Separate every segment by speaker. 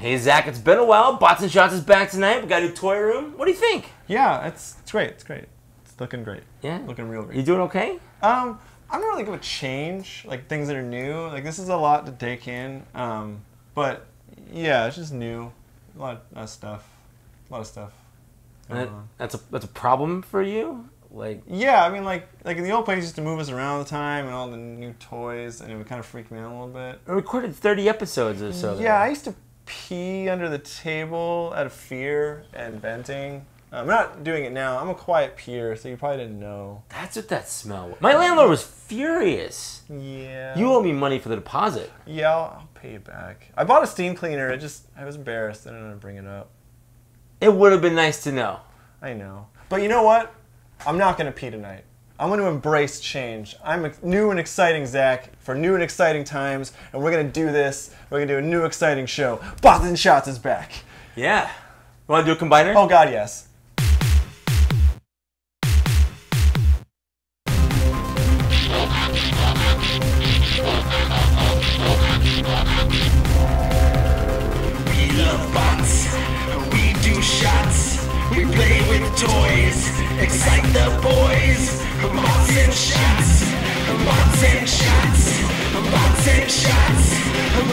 Speaker 1: Hey Zach, it's been a while. Bots and Shots is back tonight. We got a new toy room. What do you think?
Speaker 2: Yeah, it's great. It's great. It's looking great.
Speaker 1: Yeah,
Speaker 2: looking real great.
Speaker 1: You doing okay?
Speaker 2: I'm not really good with change, like things that are new. Like this is a lot to take in. But yeah, it's just new. A lot of stuff. A lot of stuff.
Speaker 1: That's a problem for you? Like
Speaker 2: yeah, I mean like in the old place used to move us around all the time and all the new toys, and it would kind of freak me out a little bit.
Speaker 1: I recorded 30 episodes or so.
Speaker 2: Yeah, I used to pee under the table out of fear and venting. I'm not doing it now. I'm a quiet peer, so you probably didn't know.
Speaker 1: That's what that smell was. My landlord was furious.
Speaker 2: Yeah.
Speaker 1: You owe me money for the deposit.
Speaker 2: Yeah, I'll pay you back. I bought a steam cleaner. I was embarrassed. I didn't want to bring it up.
Speaker 1: It would have been nice to know.
Speaker 2: I know. But you know what? I'm not going to pee tonight. I'm going to embrace change. I'm a new and exciting Zach for new and exciting times, and we're going to do this. We're going to do a new exciting show. Bots and Shots is back.
Speaker 1: Yeah. You want to do a combiner?
Speaker 2: Oh, God, yes.
Speaker 3: We love bots. We do shots. We play with toys. Excite the boys. Bots and shots. Bots and shots. Bots and shots.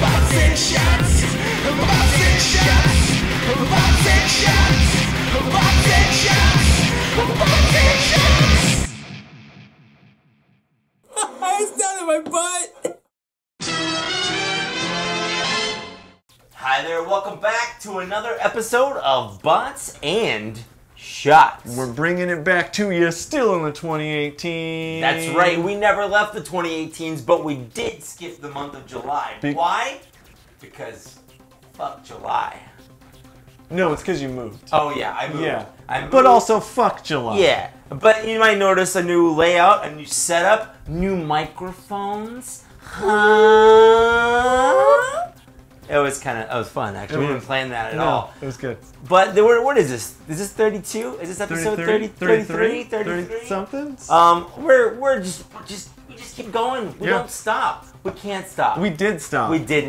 Speaker 3: Bots and shots. Bots and shots. Bots and shots. Bots and shots. Bots and shots.
Speaker 1: It's down in my butt. Hi there, welcome back to another episode of Bots and Shots.
Speaker 2: We're bringing it back to you, still in the 2018.
Speaker 1: That's right, we never left the 2018s, but we did skip the month of July. Why? Because fuck July.
Speaker 2: No, it's because you moved.
Speaker 1: Oh yeah, I moved.
Speaker 2: Yeah,
Speaker 1: I moved.
Speaker 2: but also fuck July.
Speaker 1: Yeah, but you might notice a new layout, a new setup, new microphones. It was fun actually. We didn't plan that at all.
Speaker 2: It was good.
Speaker 1: But what is this? Is this 32? Is this episode 33?
Speaker 2: 30 something?
Speaker 1: We just keep going. We don't stop. We can't stop.
Speaker 2: We did stop.
Speaker 1: We did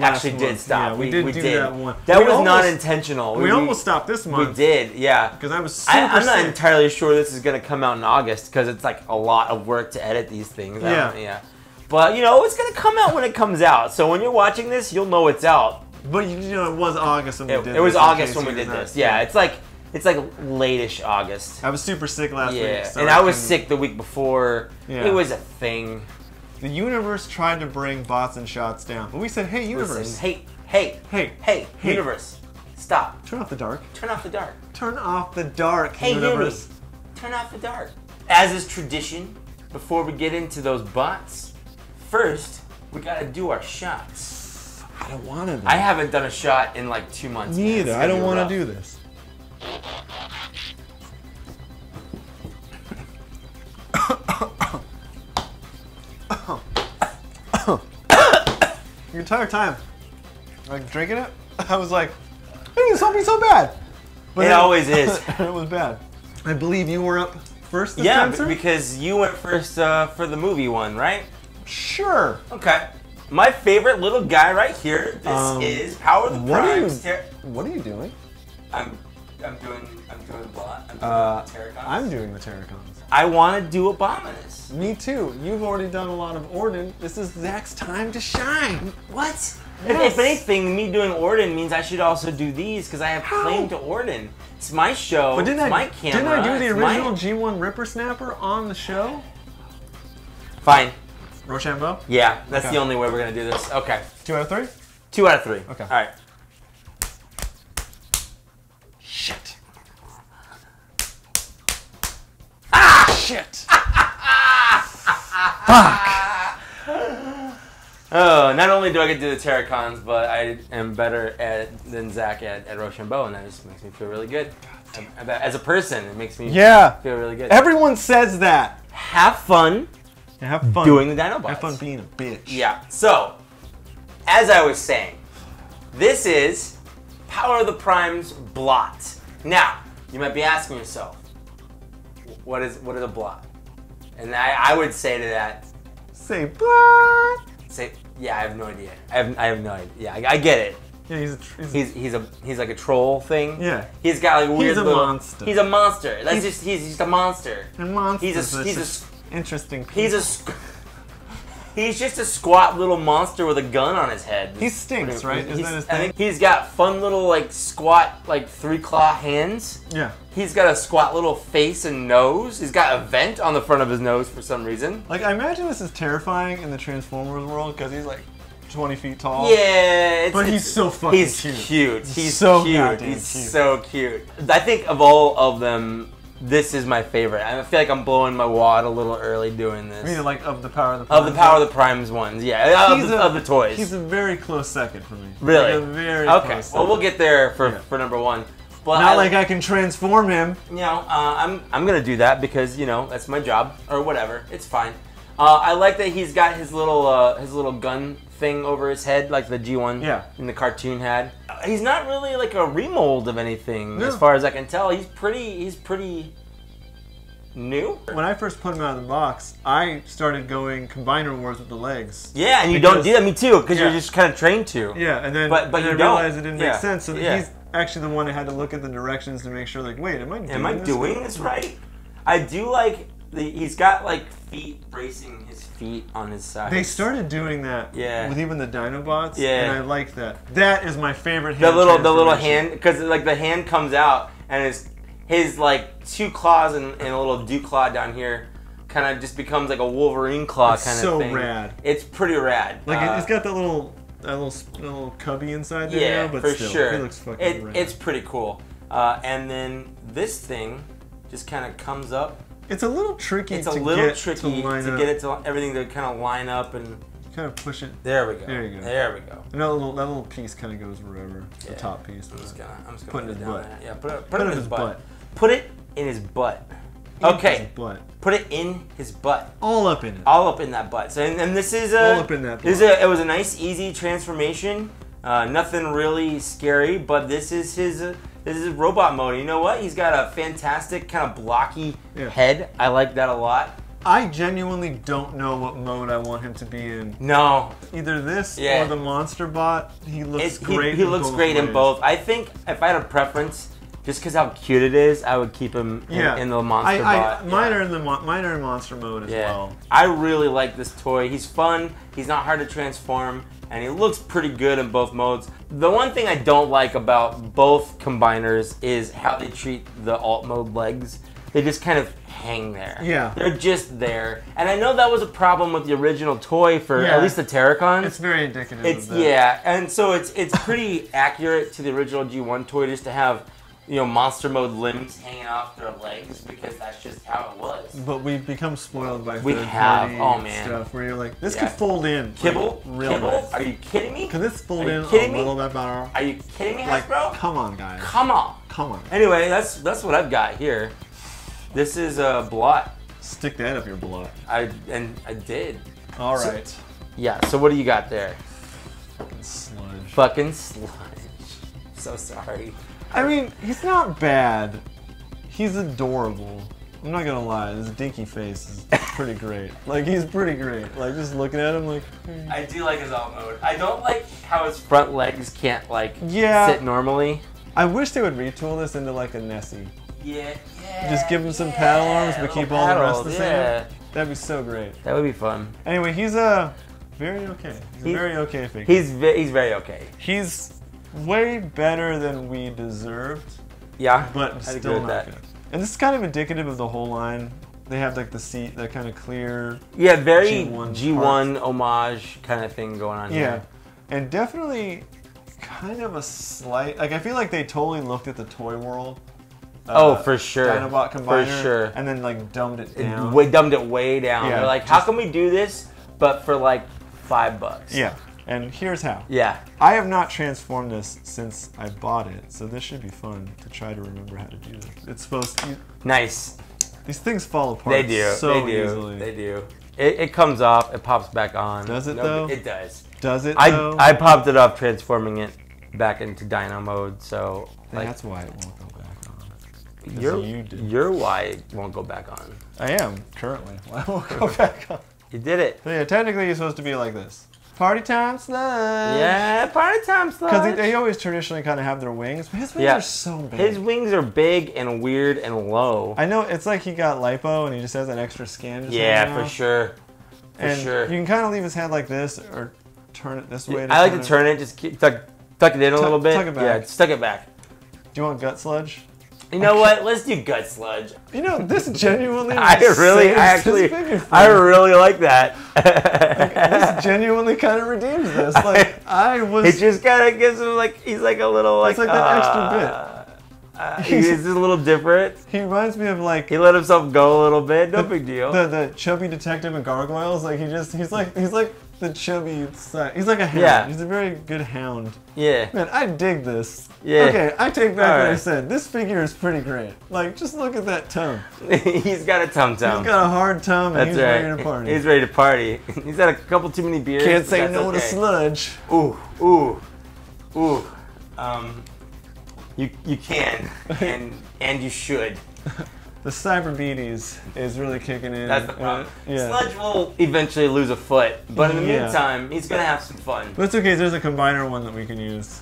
Speaker 1: stop.
Speaker 2: Yeah, we did do that one.
Speaker 1: That was not intentional.
Speaker 2: We almost stopped this month.
Speaker 1: We did, yeah.
Speaker 2: Because I was super
Speaker 1: I'm not
Speaker 2: sick.
Speaker 1: entirely sure this is going to come out in August because it's like a lot of work to edit these things.
Speaker 2: Yeah.
Speaker 1: But you know, it's going to come out when it comes out. So when you're watching this, you'll know it's out.
Speaker 2: But you know, it was August when we did this.
Speaker 1: It was August when we did this. Yeah, it's like late-ish August.
Speaker 2: I was super sick last week. So
Speaker 1: and I was sick the week before.
Speaker 2: Yeah.
Speaker 1: It was a thing.
Speaker 2: The universe tried to bring Bots and Shots down. But we said, hey, universe.
Speaker 1: Listen, hey, universe. Stop.
Speaker 2: Turn off the dark.
Speaker 1: Turn off the dark.
Speaker 2: Turn off the dark,
Speaker 1: hey,
Speaker 2: universe.
Speaker 1: Turn off the dark. As is tradition, before we get into those bots, first, we gotta do our shots.
Speaker 2: I don't want to.
Speaker 1: I haven't done a shot in like 2 months.
Speaker 2: Me either. I don't want to do this. The entire time, like drinking it, I was like, "Hey, this won't be so bad."
Speaker 1: But it always is.
Speaker 2: It was bad. I believe you were up first this time, sir?
Speaker 1: Because you went first for the movie one, right?
Speaker 2: Sure.
Speaker 1: Okay. My favorite little guy right here. This is Power of the Primes.
Speaker 2: What are you doing?
Speaker 1: I'm doing Blot. I'm doing the Terracons.
Speaker 2: I'm doing the Terracons.
Speaker 1: I want to do Abominus.
Speaker 2: Me too. You've already done a lot of Orden. This is Zach's time to shine.
Speaker 1: What?
Speaker 2: Yes.
Speaker 1: If anything, me doing Orden means I should also do these because I have claim to Orden. It's my show. But it's my camera.
Speaker 2: Didn't I do the original G1 Rippersnapper on the show?
Speaker 1: Fine.
Speaker 2: Rochambeau?
Speaker 1: Yeah, that's the only way we're going to do this. Okay.
Speaker 2: 2 out of 3?
Speaker 1: 2 out of 3.
Speaker 2: Okay.
Speaker 1: All right.
Speaker 2: Shit. Shit. Fuck.
Speaker 1: Oh, not only do I get to do the Terracons, but I am better than Zach at Rochambeau, and that just makes me feel really good. As a person, it makes me feel really good.
Speaker 2: Everyone says that.
Speaker 1: Have fun.
Speaker 2: Have fun
Speaker 1: doing the Dinobots.
Speaker 2: Have fun being a bitch.
Speaker 1: Yeah. So, as I was saying, this is Power of the Primes Blot. Now, you might be asking yourself, what is a blot? And I would say to that,
Speaker 2: say blot.
Speaker 1: Yeah, I have no idea. I have no idea. Yeah, I get it.
Speaker 2: Yeah,
Speaker 1: he's like a troll thing.
Speaker 2: Yeah.
Speaker 1: He's got like weird
Speaker 2: He's a
Speaker 1: little.
Speaker 2: monster.
Speaker 1: He's a monster. That's he's just a monster.
Speaker 2: And monsters.
Speaker 1: He's a
Speaker 2: interesting.
Speaker 1: He's just a squat little monster with a gun on his head.
Speaker 2: He stinks, right? Isn't that his thing?
Speaker 1: I think he's got fun little like squat like 3-claw hands.
Speaker 2: Yeah.
Speaker 1: He's got a squat little face and nose. He's got a vent on the front of his nose for some reason.
Speaker 2: Like, I imagine this is terrifying in the Transformers world because he's like 20 feet tall.
Speaker 1: Yeah,
Speaker 2: but he's so fucking
Speaker 1: he's
Speaker 2: cute.
Speaker 1: He's
Speaker 2: so
Speaker 1: cute. He's so cute. I think of all of them, this is my favorite. I feel like I'm blowing my wad a little early doing this.
Speaker 2: I mean, like of the Power of the Primes?
Speaker 1: Of the Power of the Primes ones, yeah. Of the toys.
Speaker 2: He's a very close second for me.
Speaker 1: Really?
Speaker 2: Like a very
Speaker 1: okay.
Speaker 2: Close second.
Speaker 1: Well, we'll get there for number one. But
Speaker 2: not like I can transform him.
Speaker 1: You know, I'm gonna do that because you know that's my job or whatever. It's fine. I like that he's got his little gun thing over his head, like the G1 in the cartoon had. He's not really like a remold of anything, as far as I can tell. He's pretty new.
Speaker 2: When I first put him out of the box, I started going Combiner Wars with the legs.
Speaker 1: Yeah, and you don't do that, me too, because you're just kind of trained to.
Speaker 2: Yeah, and then
Speaker 1: but
Speaker 2: I
Speaker 1: you
Speaker 2: realized it didn't make sense. So
Speaker 1: yeah.
Speaker 2: he's actually the one that had to look at the directions to make sure, like, wait, am I
Speaker 1: doing this right? I do like he's got like feet bracing his feet on his side.
Speaker 2: They started doing that with even the Dinobots, and I like that. That is my favorite hand.
Speaker 1: The little hand, because like the hand comes out and his like 2 claws and a little dew claw down here kind of just becomes like a Wolverine claw kind of thing.
Speaker 2: So rad.
Speaker 1: It's pretty rad.
Speaker 2: Like it's got that little cubby inside there.
Speaker 1: Yeah,
Speaker 2: now, but
Speaker 1: for
Speaker 2: still,
Speaker 1: sure.
Speaker 2: It looks fucking rad.
Speaker 1: It's pretty cool. And then this thing just kind of comes up.
Speaker 2: It's a little tricky.
Speaker 1: It's a little tricky to get it to everything to kind of line up and
Speaker 2: kind of push it.
Speaker 1: There we go.
Speaker 2: There you go.
Speaker 1: There we go.
Speaker 2: And that little piece kind of goes wherever. The top piece.
Speaker 1: I'm just gonna
Speaker 2: put it in his butt.
Speaker 1: There. Yeah, put it in his butt. Put it in his butt. Okay. Put it in his butt.
Speaker 2: All up in it.
Speaker 1: All up in that butt. So and this is
Speaker 2: all up in that butt.
Speaker 1: It was a nice, easy transformation. Nothing really scary, but this is his robot mode. You know what? He's got a fantastic kind of blocky head. I like that a lot.
Speaker 2: I genuinely don't know what mode I want him to be in.
Speaker 1: No.
Speaker 2: Either this or the Monster Bot. He looks great.
Speaker 1: He looks great in both. I think if I had a preference, just because how cute it is, I would keep him in the Monster Bot.
Speaker 2: Mine are in Monster mode as well.
Speaker 1: I really like this toy. He's fun. He's not hard to transform. And he looks pretty good in both modes. The one thing I don't like about both combiners is how they treat the alt mode legs. They just kind of hang there.
Speaker 2: Yeah.
Speaker 1: They're just there. And I know that was a problem with the original toy for at least the Terracons.
Speaker 2: It's very indicative of that.
Speaker 1: Yeah, and so it's pretty accurate to the original G1 toy just to have, you know, monster mode limbs hanging off their legs because that's just how it was.
Speaker 2: But we've become spoiled by
Speaker 1: third-party
Speaker 2: stuff where you're like, this could fold in.
Speaker 1: Kibble?
Speaker 2: Like, real nice.
Speaker 1: Are you kidding me?
Speaker 2: Could this fold in a little bit better?
Speaker 1: Are you kidding me,
Speaker 2: like,
Speaker 1: Hasbro?
Speaker 2: Come on, guys.
Speaker 1: Come on.
Speaker 2: Come on.
Speaker 1: Anyway, that's what I've got here. This is a Blot.
Speaker 2: Stick that up your Blot.
Speaker 1: I did.
Speaker 2: All right.
Speaker 1: So, yeah. So what do you got there?
Speaker 2: Fucking Sludge.
Speaker 1: Fucking Sludge. So sorry.
Speaker 2: I mean, he's not bad. He's adorable. I'm not gonna lie, this dinky face is pretty great. Like, he's pretty great. Like, just looking at him like...
Speaker 1: I do like his alt mode. I don't like how his front legs can't, like, sit normally.
Speaker 2: I wish they would retool this into, like, a Nessie.
Speaker 1: Yeah.
Speaker 2: Just give him some paddle arms, but keep all the rest the same. That'd be so great.
Speaker 1: That would be fun.
Speaker 2: Anyway, he's very okay. He's a very okay figure.
Speaker 1: He's very okay.
Speaker 2: He's way better than we deserved.
Speaker 1: Yeah,
Speaker 2: but still not good. And this is kind of indicative of the whole line. They have like the seat, that kind of clear.
Speaker 1: Yeah, very G1 homage kind of thing going on here.
Speaker 2: Yeah, and definitely kind of a slight. Like I feel like they totally looked at the toy world.
Speaker 1: For sure.
Speaker 2: Dinobot Combiner.
Speaker 1: For sure.
Speaker 2: And then like dumbed it down.
Speaker 1: Dumbed it way down. Yeah, they're like, how can we do this, but for like $5?
Speaker 2: Yeah. And here's how.
Speaker 1: Yeah.
Speaker 2: I have not transformed this since I bought it, so this should be fun to try to remember how to do this. It's supposed to.
Speaker 1: Nice.
Speaker 2: These things fall apart.
Speaker 1: They do.
Speaker 2: So easily.
Speaker 1: They do. It comes off. It pops back on.
Speaker 2: Does it though?
Speaker 1: It does.
Speaker 2: Does it though?
Speaker 1: I popped it off, transforming it back into Dino mode. So like,
Speaker 2: that's why it won't go back on.
Speaker 1: You're why it won't go back on.
Speaker 2: I am currently. Why it won't go back on?
Speaker 1: You did it.
Speaker 2: So yeah, technically you're supposed to be like this. Party time, Sludge.
Speaker 1: Yeah, party time, Sludge.
Speaker 2: Because they always traditionally kind of have their wings, but his wings are so big.
Speaker 1: His wings are big and weird and low.
Speaker 2: I know, it's like he got lipo and he just has that extra skin.
Speaker 1: Yeah, for sure. For sure.
Speaker 2: You can kind of leave his head like this or turn it this way.
Speaker 1: I like to turn it, just tuck it in a little bit.
Speaker 2: Tuck it back.
Speaker 1: Yeah, just tuck it back.
Speaker 2: Do you want gut sludge?
Speaker 1: You know what? Let's do gut sludge.
Speaker 2: You know, this genuinely
Speaker 1: I really like that.
Speaker 2: This genuinely kind of redeems this. Like,
Speaker 1: It just kind of gives him like, he's like a little like.
Speaker 2: It's like that extra bit.
Speaker 1: He's just a little different.
Speaker 2: He reminds me of like.
Speaker 1: He let himself go a little bit. No big deal.
Speaker 2: The chubby detective in Gargoyles. Like he's like the chubby side. He's like a hound.
Speaker 1: Yeah.
Speaker 2: He's a very good hound.
Speaker 1: Yeah.
Speaker 2: Man, I dig this.
Speaker 1: Yeah.
Speaker 2: Okay, I take back what I
Speaker 1: right.
Speaker 2: said. This figure is pretty great. Like, just look at that tum.
Speaker 1: He's got a tum-tum.
Speaker 2: He's got a hard tum and
Speaker 1: That's
Speaker 2: he's
Speaker 1: right.
Speaker 2: ready to party.
Speaker 1: He's ready to party. He's had a couple too many beers.
Speaker 2: Can't
Speaker 1: but
Speaker 2: say
Speaker 1: that's
Speaker 2: no to
Speaker 1: okay.
Speaker 2: sludge.
Speaker 1: Ooh. You can and you should.
Speaker 2: The Cyber Beaties is really kicking in.
Speaker 1: That's the problem.
Speaker 2: Yeah.
Speaker 1: Sludge will eventually lose a foot, but in the
Speaker 2: Yeah.
Speaker 1: meantime, he's gonna have some fun.
Speaker 2: But it's okay, there's a combiner one that we can use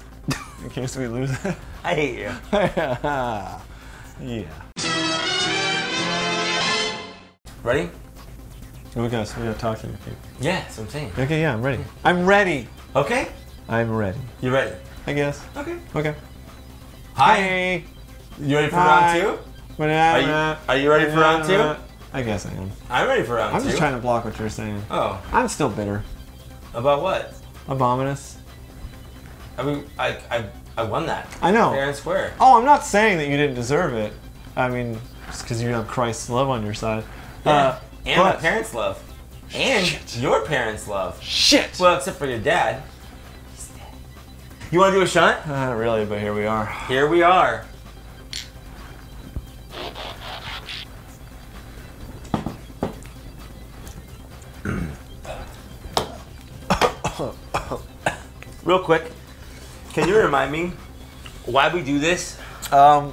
Speaker 2: in case we lose it.
Speaker 1: I hate you.
Speaker 2: Yeah.
Speaker 1: Ready?
Speaker 2: We gotta talk to the people.
Speaker 1: Yeah, that's what I'm saying.
Speaker 2: Okay, yeah, I'm ready. I'm ready.
Speaker 1: Okay,
Speaker 2: I'm ready.
Speaker 1: you ready?
Speaker 2: I guess.
Speaker 1: Okay.
Speaker 2: Okay.
Speaker 1: Hi.
Speaker 2: Hey.
Speaker 1: You ready for
Speaker 2: Hi.
Speaker 1: round 2? Are you ready for round 2?
Speaker 2: I guess I am.
Speaker 1: I'm ready for round 2.
Speaker 2: I'm just trying to block what you're saying.
Speaker 1: Oh,
Speaker 2: I'm still bitter.
Speaker 1: about what?
Speaker 2: Abominous.
Speaker 1: I mean, I won that.
Speaker 2: I know.
Speaker 1: Fair and square.
Speaker 2: Oh, I'm not saying that you didn't deserve it. I mean, just because you have Christ's love on your side.
Speaker 1: Yeah. And my
Speaker 2: but-
Speaker 1: parents' love. And
Speaker 2: Shit.
Speaker 1: your parents' love.
Speaker 2: Shit!
Speaker 1: Well, except for your dad. He's dead. You want to do a shot?
Speaker 2: Not really, but here we are.
Speaker 1: Here we are. Real quick, can you remind me why we do this?
Speaker 2: Yeah,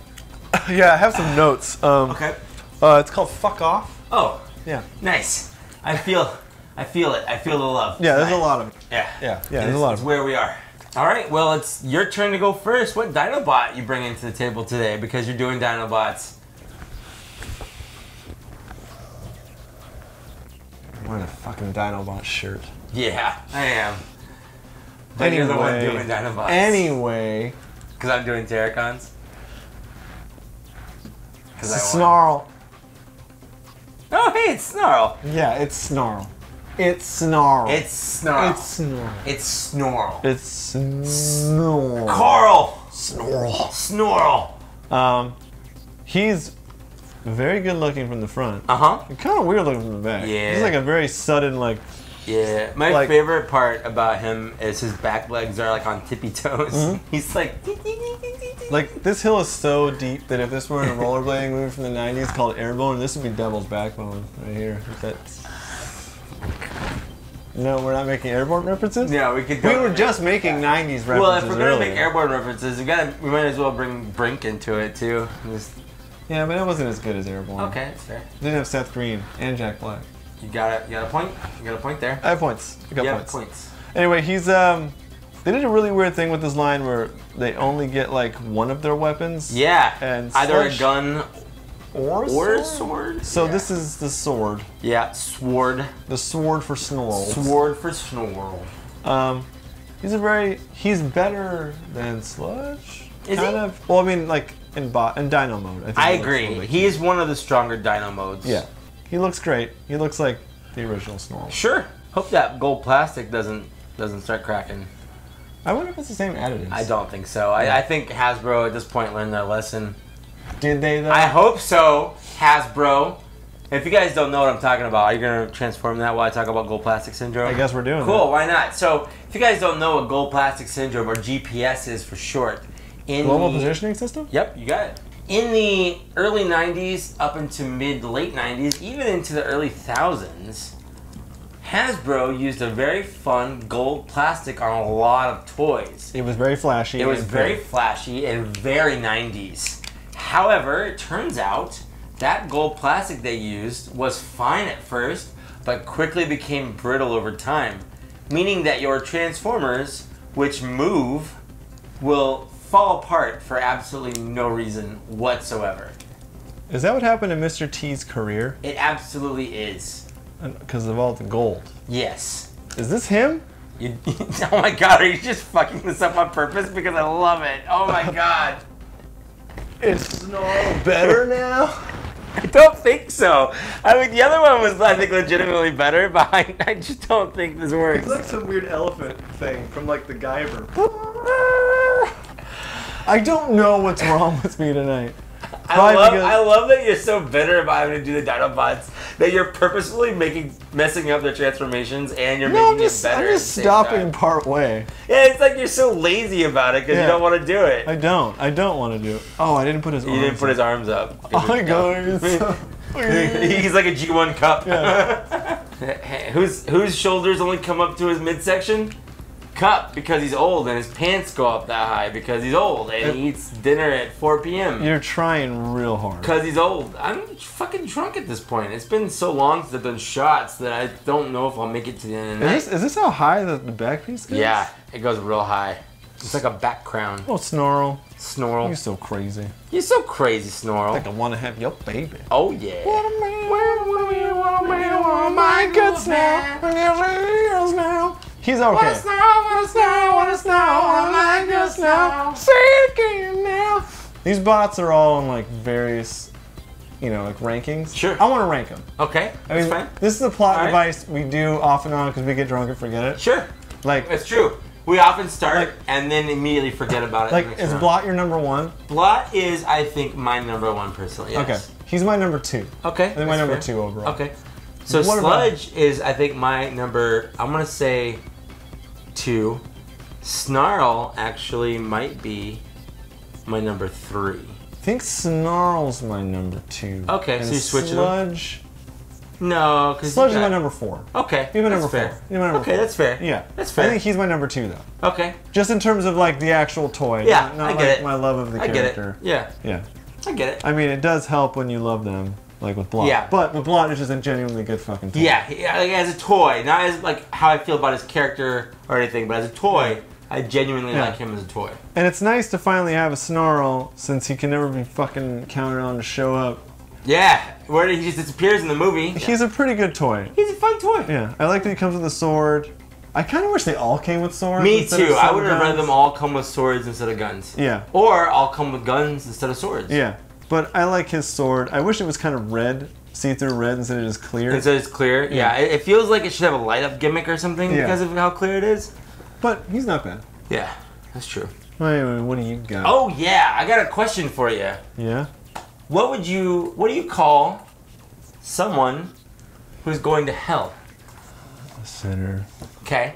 Speaker 2: I have some notes.
Speaker 1: Okay.
Speaker 2: It's called Fuck Off.
Speaker 1: Oh,
Speaker 2: Yeah.
Speaker 1: nice. I feel it. I feel the love.
Speaker 2: Yeah, there's a
Speaker 1: tonight.
Speaker 2: lot of it.
Speaker 1: Yeah.
Speaker 2: Yeah,
Speaker 1: And
Speaker 2: there's a lot
Speaker 1: it's
Speaker 2: of it.
Speaker 1: where we are. All right, well, it's your turn to go first. What Dinobot you bring into the table today? Because you're doing Dinobots.
Speaker 2: I'm wearing a fucking Dinobot shirt.
Speaker 1: Yeah, I am. But you're the one doing Dinobots.
Speaker 2: Anyway.
Speaker 1: Because I'm doing Terracons.
Speaker 2: It's a Snarl.
Speaker 1: Oh, hey, it's Snarl.
Speaker 2: Yeah, it's Snarl. It's Snarl.
Speaker 1: It's Snarl.
Speaker 2: It's Snarl.
Speaker 1: It's Snarl.
Speaker 2: It's Snarl.
Speaker 1: Carl.
Speaker 2: Snarl.
Speaker 1: Snarl.
Speaker 2: He's very good looking from the front.
Speaker 1: Uh-huh.
Speaker 2: And kind of weird looking from the back.
Speaker 1: Yeah.
Speaker 2: He's like a very sudden, like...
Speaker 1: Yeah. My
Speaker 2: Like-
Speaker 1: favorite part about him is his back legs are like on tippy toes.
Speaker 2: Mhm.
Speaker 1: He's like...
Speaker 2: Like, this hill is so deep that if this were in a rollerblading movie from the 90s called Airborne, this would be Devil's Backbone right here. No, we're not making Airborne references?
Speaker 1: Yeah, we could.
Speaker 2: We were just making 90s references
Speaker 1: Well, if we're gonna
Speaker 2: earlier.
Speaker 1: make Airborne references, we might as well bring Brink into it too. Just,
Speaker 2: Yeah, but it wasn't as good as Airborne.
Speaker 1: okay, that's fair.
Speaker 2: It didn't have Seth Green and Jack Black.
Speaker 1: You got a point. You got a point there.
Speaker 2: I have points. I got
Speaker 1: You
Speaker 2: points.
Speaker 1: have points.
Speaker 2: Anyway, he's they did a really weird thing with this line where they only get like one of their weapons.
Speaker 1: Yeah.
Speaker 2: And
Speaker 1: either a
Speaker 2: Sludge
Speaker 1: gun
Speaker 2: or
Speaker 1: or a sword.
Speaker 2: So
Speaker 1: Yeah.
Speaker 2: this is the sword.
Speaker 1: Yeah, sword.
Speaker 2: The sword for Snarl.
Speaker 1: Sword for Snarl.
Speaker 2: He's better than Sludge.
Speaker 1: Is
Speaker 2: kind
Speaker 1: he?
Speaker 2: of. Well, I mean, like in Dino mode. I think
Speaker 1: I
Speaker 2: he looks a little
Speaker 1: agree.
Speaker 2: bit
Speaker 1: He
Speaker 2: cute.
Speaker 1: is one of the stronger Dino modes.
Speaker 2: Yeah, he looks great. He looks like the original Snarl.
Speaker 1: Sure. Hope that gold plastic doesn't start cracking.
Speaker 2: I wonder if it's the same additives.
Speaker 1: I don't think so. I think Hasbro at this point learned their lesson.
Speaker 2: Did they though?
Speaker 1: I hope so, Hasbro. If you guys don't know what I'm talking about, are you going to transform that while I talk about gold plastic syndrome?
Speaker 2: I guess we're doing
Speaker 1: Cool,
Speaker 2: that.
Speaker 1: why not? So, if you guys don't know what gold plastic syndrome, or GPS is for short,
Speaker 2: Global Positioning System?
Speaker 1: Yep, you got it. In the early 90s, up into mid-late 90s, even into the early thousands, Hasbro used a very fun gold plastic on a lot of toys.
Speaker 2: It was very flashy.
Speaker 1: It was
Speaker 2: and
Speaker 1: very
Speaker 2: pretty.
Speaker 1: flashy and very 90s. However, it turns out that gold plastic they used was fine at first, but quickly became brittle over time. meaning that your Transformers, which move, will fall apart for absolutely no reason whatsoever.
Speaker 2: Is that what happened to Mr. T's career?
Speaker 1: It absolutely is.
Speaker 2: Because of all the gold.
Speaker 1: Yes.
Speaker 2: Is this him?
Speaker 1: Oh my god, are you just fucking this up on purpose? Because I love it. Oh my god.
Speaker 2: Is Snarl better now?
Speaker 1: I don't think so. I mean, the other one was, I think, legitimately better, but I just don't think this works.
Speaker 2: It's like some weird elephant thing from like the Guyver. I don't know what's wrong with me tonight.
Speaker 1: I love that you're so bitter about having to do the Dinobots that you're purposefully messing up their transformations and you're making it better.
Speaker 2: I'm just stopping part way.
Speaker 1: Yeah, it's like you're so lazy about it because you don't want to do it.
Speaker 2: I don't want to do it. Oh, I didn't put his arms up.
Speaker 1: You didn't put his arms up.
Speaker 2: Oh, guys.
Speaker 1: He's like a G1 cup.
Speaker 2: Yeah.
Speaker 1: Whose shoulders only come up to his midsection? Cup, because he's old and his pants go up that high because he's old and he eats dinner at 4 p.m.
Speaker 2: You're trying real hard.
Speaker 1: Because he's old. I'm fucking drunk at this point. It's been so long since I've done shots that I don't know if I'll make it to the end of the night.
Speaker 2: Is this how high the back piece goes?
Speaker 1: Yeah, it goes real high. It's like a back crown.
Speaker 2: Oh, Snarl.
Speaker 1: Snarl.
Speaker 2: You're so crazy.
Speaker 1: You're so crazy, Snarl.
Speaker 2: Like I want to have your baby.
Speaker 1: Oh, yeah.
Speaker 2: What a man, my good Snarl. He's okay.
Speaker 3: What a snow, my good snow.
Speaker 2: Say it again now. These bots are all in like various, like rankings.
Speaker 1: Sure.
Speaker 2: I want to rank them.
Speaker 1: Okay, that's fine.
Speaker 2: This is a plot device we do off and on because we get drunk and forget it.
Speaker 1: Sure.
Speaker 2: Like
Speaker 1: it's true. We often start and then immediately forget about it.
Speaker 2: Like, is Blot your number one?
Speaker 1: Blot is, I think, my number one personally. Yes.
Speaker 2: Okay. He's my number two.
Speaker 1: Okay.
Speaker 2: I think my number two overall.
Speaker 1: Okay. So Sludge is, I think, my number. I'm gonna say 2. Snarl actually might be my number 3.
Speaker 2: I think Snarl's my number 2.
Speaker 1: Okay, so you're switching
Speaker 2: Sludge.
Speaker 1: No, because
Speaker 2: Sludge is my number 4.
Speaker 1: Okay,
Speaker 2: He's my number
Speaker 1: fair.
Speaker 2: 4. He's my number 4.
Speaker 1: Okay, that's fair.
Speaker 2: Yeah,
Speaker 1: that's fair.
Speaker 2: I think he's my number 2 though.
Speaker 1: Okay.
Speaker 2: Just in terms of like the actual toy.
Speaker 1: Yeah,
Speaker 2: not
Speaker 1: I get
Speaker 2: like
Speaker 1: it.
Speaker 2: my love of the character.
Speaker 1: I get it. Yeah.
Speaker 2: Yeah.
Speaker 1: I get it.
Speaker 2: I mean, it does help when you love them, like with Blot.
Speaker 1: Yeah.
Speaker 2: But with Blot, it's just a genuinely good fucking toy.
Speaker 1: Yeah, like as a toy, not as like how I feel about his character or anything, but as a toy, I genuinely like him as a toy.
Speaker 2: And it's nice to finally have a Snarl since he can never be fucking counted on to show up.
Speaker 1: Yeah, where he just disappears in the movie.
Speaker 2: He's a pretty good toy.
Speaker 1: He's a fun toy.
Speaker 2: Yeah, I like that he comes with a sword. I kind of wish they all came with swords.
Speaker 1: Me too. I would have
Speaker 2: rather
Speaker 1: rather them all come with swords instead of guns.
Speaker 2: Yeah.
Speaker 1: Or all come with guns instead of swords.
Speaker 2: Yeah, but I like his sword. I wish it was kind of red, see-through red instead of just clear.
Speaker 1: Instead it's clear. Yeah, it feels like it should have a light-up gimmick or something because of how clear it is.
Speaker 2: But he's not bad.
Speaker 1: Yeah, that's true.
Speaker 2: Anyway, what do you got?
Speaker 1: Oh yeah, I got a question for you.
Speaker 2: Yeah?
Speaker 1: What do you call someone who's going to hell?
Speaker 2: A sinner.
Speaker 1: Okay.